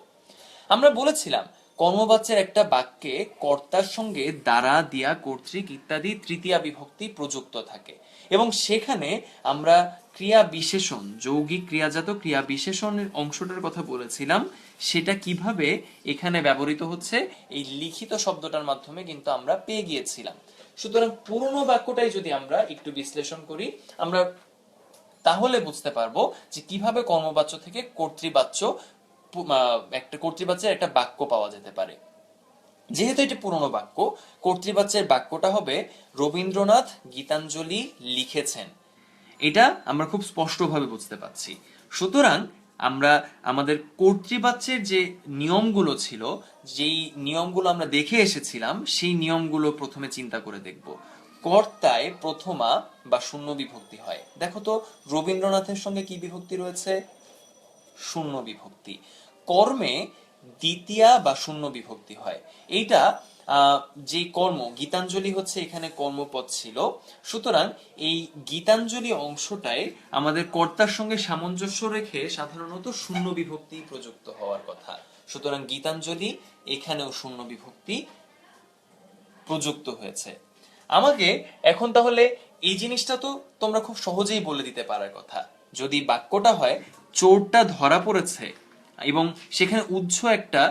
Speaker 1: আমরা বলেছিলাম কর্মবাচ্যের একটা বাক্যে কর্তার সঙ্গে দ্বারা, দিয়া, কর্তৃক ইত্যাদি তৃতীয়া বিভক্তি প্রযুক্ত থাকে, এবং সেখানে আমরা ক্রিয়া বিশেষণ, যৌগিক ক্রিয়াজাত ক্রিয়া বিশেষণের অংশটার কথা বলেছিলাম, সেটা কিভাবে এখানে ব্যবহৃত হচ্ছে এই লিখিত শব্দটার মাধ্যমে কিন্তু আমরা পেয়ে গিয়েছিলাম। সুতরাং পুরনো বাক্যটাই যদি আমরা একটু বিশ্লেষণ করি, আমরা তাহলে বুঝতে পারবো যে কিভাবে কর্মবাচ্য থেকে কর্তৃবাচ্য, একটা কর্তৃবাচ্যের একটা বাক্য পাওয়া যেতে পারে। যেহেতু এটি পুরনো বাক্য, কর্তৃবাচ্যের বাক্যটা হবে রবীন্দ্রনাথ গীতাঞ্জলি লিখেছেন, এটা আমরা খুব স্পষ্টভাবে বুঝতে পারছি। সুতরাং আমরা আমাদের কর্তৃবাচ্যের যে নিয়মগুলো ছিল, যেই নিয়মগুলো আমরা দেখে এসেছিলাম, সেই নিয়মগুলো প্রথমে চিন্তা করে দেখব। কর্তায় প্রথমা বা শূন্য বিভক্তি হয়। দেখো তো রবীন্দ্রনাথের সঙ্গে কি বিভক্তি রয়েছে? শূন্য বিভক্তি। কর্মে দ্বিতীয়া বা শূন্য বিভক্তি হয়। এইটা যে কর্ম, গীতাঞ্জলি হচ্ছে এখানে কর্মপদ ছিল, সুতরাং এই গীতাঞ্জলি অংশটায় আমাদের কর্তার সঙ্গে সামঞ্জস্য রেখে সাধারণত শূন্য বিভক্তি প্রযুক্ত হওয়ার কথা। সুতরাং গীতাঞ্জলি এখানেও শূন্য বিভক্তি প্রযুক্ত হয়েছে। আমাকে এখন তাহলে এই জিনিসটা তো তোমরা খুব সহজেই বলে দিতে পারার কথা, যদি বাক্যটা হয় চোরটা ধরা পড়েছে এবং সেখানে উৎস একটা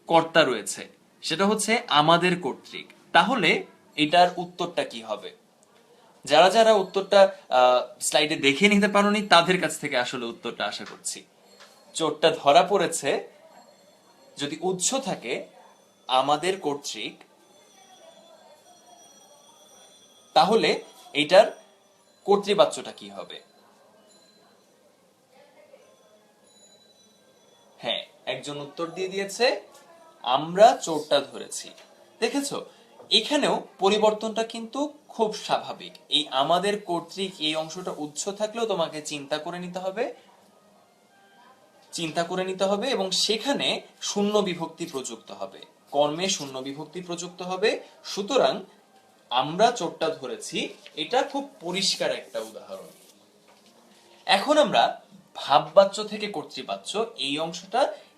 Speaker 1: কর্তা রয়েছে, সেটা হচ্ছে আমাদের কর্তৃক, তাহলে এটার উত্তরটা কি হবে? যারা যারা উত্তরটা স্লাইডে দেখে নিতে পারোনি তাদের কাছ থেকে আসলে উত্তরটা আশা করছি। চোরটা ধরা পড়েছে যদি উৎস থাকে আমাদের কর্তৃক, তাহলে এইটার কর্তৃবাচ্যটা কি হবে? হ্যাঁ, একজন উত্তর দিয়ে দিয়েছে, আমরা চোরটা ধরেছি। দেখেছো, এখানেও পরিবর্তনটা কিন্তু খুব স্বাভাবিক। এই আমাদের কর্তৃক এই অংশটা উৎস থাকলেও তোমাকে চিন্তা করে নিতে হবে এবং সেখানে শূন্য বিভক্তি প্রযুক্ত হবে, কর্মে শূন্য বিভক্তি প্রযুক্ত হবে। সুতরাং আমরা চোরটা ধরেছি, এটা খুব পরিষ্কার একটা উদাহরণ। এখন আমরা ভাববাচ্য থেকে কর্তৃবাচ্য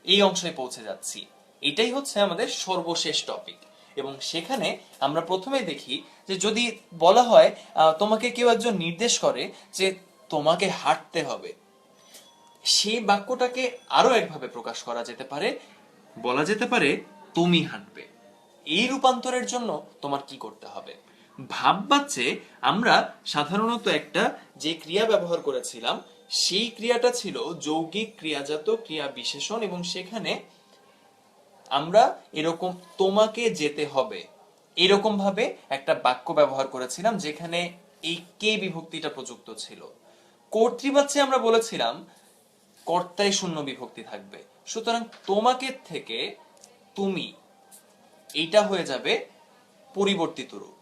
Speaker 1: এই অংশে পৌঁছে যাচ্ছি। এটাই হচ্ছে আমাদের সর্বশেষ টপিক। এবং সেখানে আমরা প্রথমে দেখি যে যদি বলা হয় তোমাকে কেউ একজন নির্দেশ করে যে তোমাকে হাঁটতে হবে, সেই বাক্যটাকে আরো একভাবে প্রকাশ করা যেতে পারে, বলা যেতে পারে তুমি হাঁটবে। এই রূপান্তরের জন্য তোমার কি করতে হবে? ভাববাচ্যে আমরা সাধারণত একটা যে ক্রিয়া ব্যবহার করেছিলাম, সেই ক্রিয়াটা ছিল যৌগিক ক্রিয়াজাত ক্রিয়া বিশেষণ, এবং সেখানে আমরা এরকম তোমাকে যেতে হবে এরকম ভাবে একটা বাক্য ব্যবহার করেছিলাম যেখানে এই কে বিভক্তিটা প্রযুক্ত ছিল। কর্তৃবাচ্যে আমরা বলেছিলাম কর্তায় শূন্য বিভক্তি থাকবে। সুতরাং তোমাকে থেকে তুমি, এইটা হয়ে যাবে পরিবর্তিত রূপ।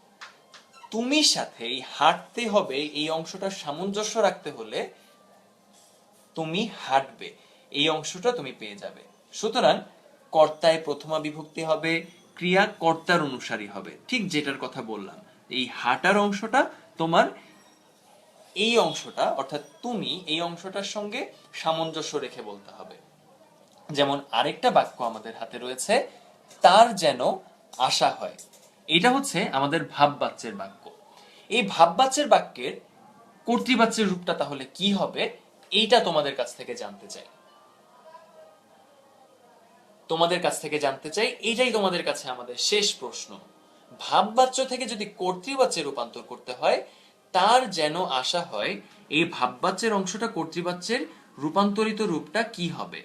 Speaker 1: তুমির সাথে হাঁটতে হবে এই অংশটা সামঞ্জস্য রাখতে হলে তুমি হাঁটবে এই অংশটা তুমি পেয়ে যাবে। সুতরাং কর্তায় প্রথমা বিভক্তি হবে, ক্রিয়া কর্তার অনুসারী হবে, ঠিক যেটার কথা বললাম। এই হাঁটার অংশটা তোমার এই অংশটা অর্থাৎ তুমি এই অংশটার সঙ্গে সামঞ্জস্য রেখে বলতে হবে। যেমন আরেকটা বাক্য আমাদের হাতে রয়েছে, তার যেন আশা হয়। এটা হচ্ছে আমাদের ভাববাচ্যের বাক্য। এই ভাববাচ্যের বাক্যের কর্তৃবাচ্যের রূপটা তাহলে কি হবে, এইটা তোমাদের কাছ থেকে জানতে চাই। এইটাই তোমাদের কাছে আমাদের শেষ প্রশ্ন। ভাববাচ্য থেকে যদি কর্তৃবাচ্যে রূপান্তর করতে হয়, তার যেন আশা হয়, এই ভাববাচ্যের অংশটা কর্তৃবাচ্যের রূপান্তরিত রূপটা কি হবে?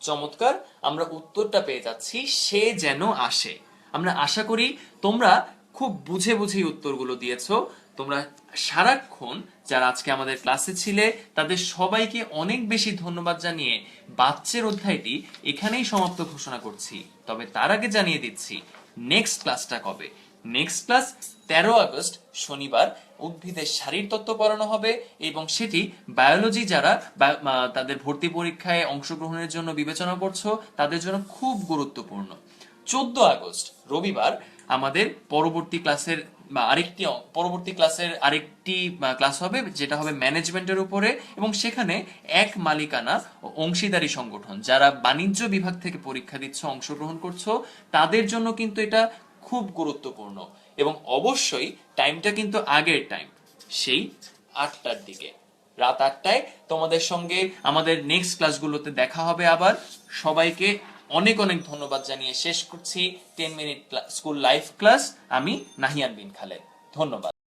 Speaker 1: চমৎকার, আমরা উত্তরটা পেয়ে যাচ্ছি, সে যেন আসে। আমরা আশা করি তোমরা খুব বুঝে বুঝেই উত্তরগুলো দিয়েছো। তোমরা সারাক্ষণ যারা আজকে আমাদের ক্লাসে ছিলে তাদের সবাইকে অনেক বেশি ধন্যবাদ জানিয়ে বাচ্চের অধ্যায়টি এখানেই সমাপ্ত ঘোষণা করছি। তবে তার আগে জানিয়ে দিচ্ছি নেক্সট ক্লাসটা কবে। নেক্সট ক্লাস 13 আগস্ট শনিবার উদ্ভিদের শারীরতত্ত্ব পড়ানো হবে, এবং সেটি বায়োলজি যারা তাদের ভর্তি পরীক্ষায় অংশগ্রহণের জন্য বিবেচনা করছো তাদের জন্য খুব গুরুত্বপূর্ণ। 14 আগস্ট রবিবার আমাদের পরবর্তী ক্লাসের আরেকটি ক্লাস হবে, যেটা হবে ম্যানেজমেন্টের উপরে, এবং সেখানে এক মালিকানা ও অংশীদারি সংগঠন যারা বাণিজ্য বিভাগ থেকে পরীক্ষা দিচ্ছ, অংশগ্রহণ করছো, তাদের জন্য কিন্তু এটা খুব গুরুত্বপূর্ণ। এবং অবশ্যই টাইমটা কিন্তু আগের টাইম, সেই 8টার দিকে, রাত 8টায় তোমাদের সঙ্গে আমাদের নেক্সট ক্লাসগুলোতে দেখা হবে আবার। সবাইকে অনেক অনেক ধন্যবাদ জানিয়ে শেষ করছি 10 মিনিট স্কুল লাইভ ক্লাস। আমি নাহিয়ান বিন খালেদ, ধন্যবাদ।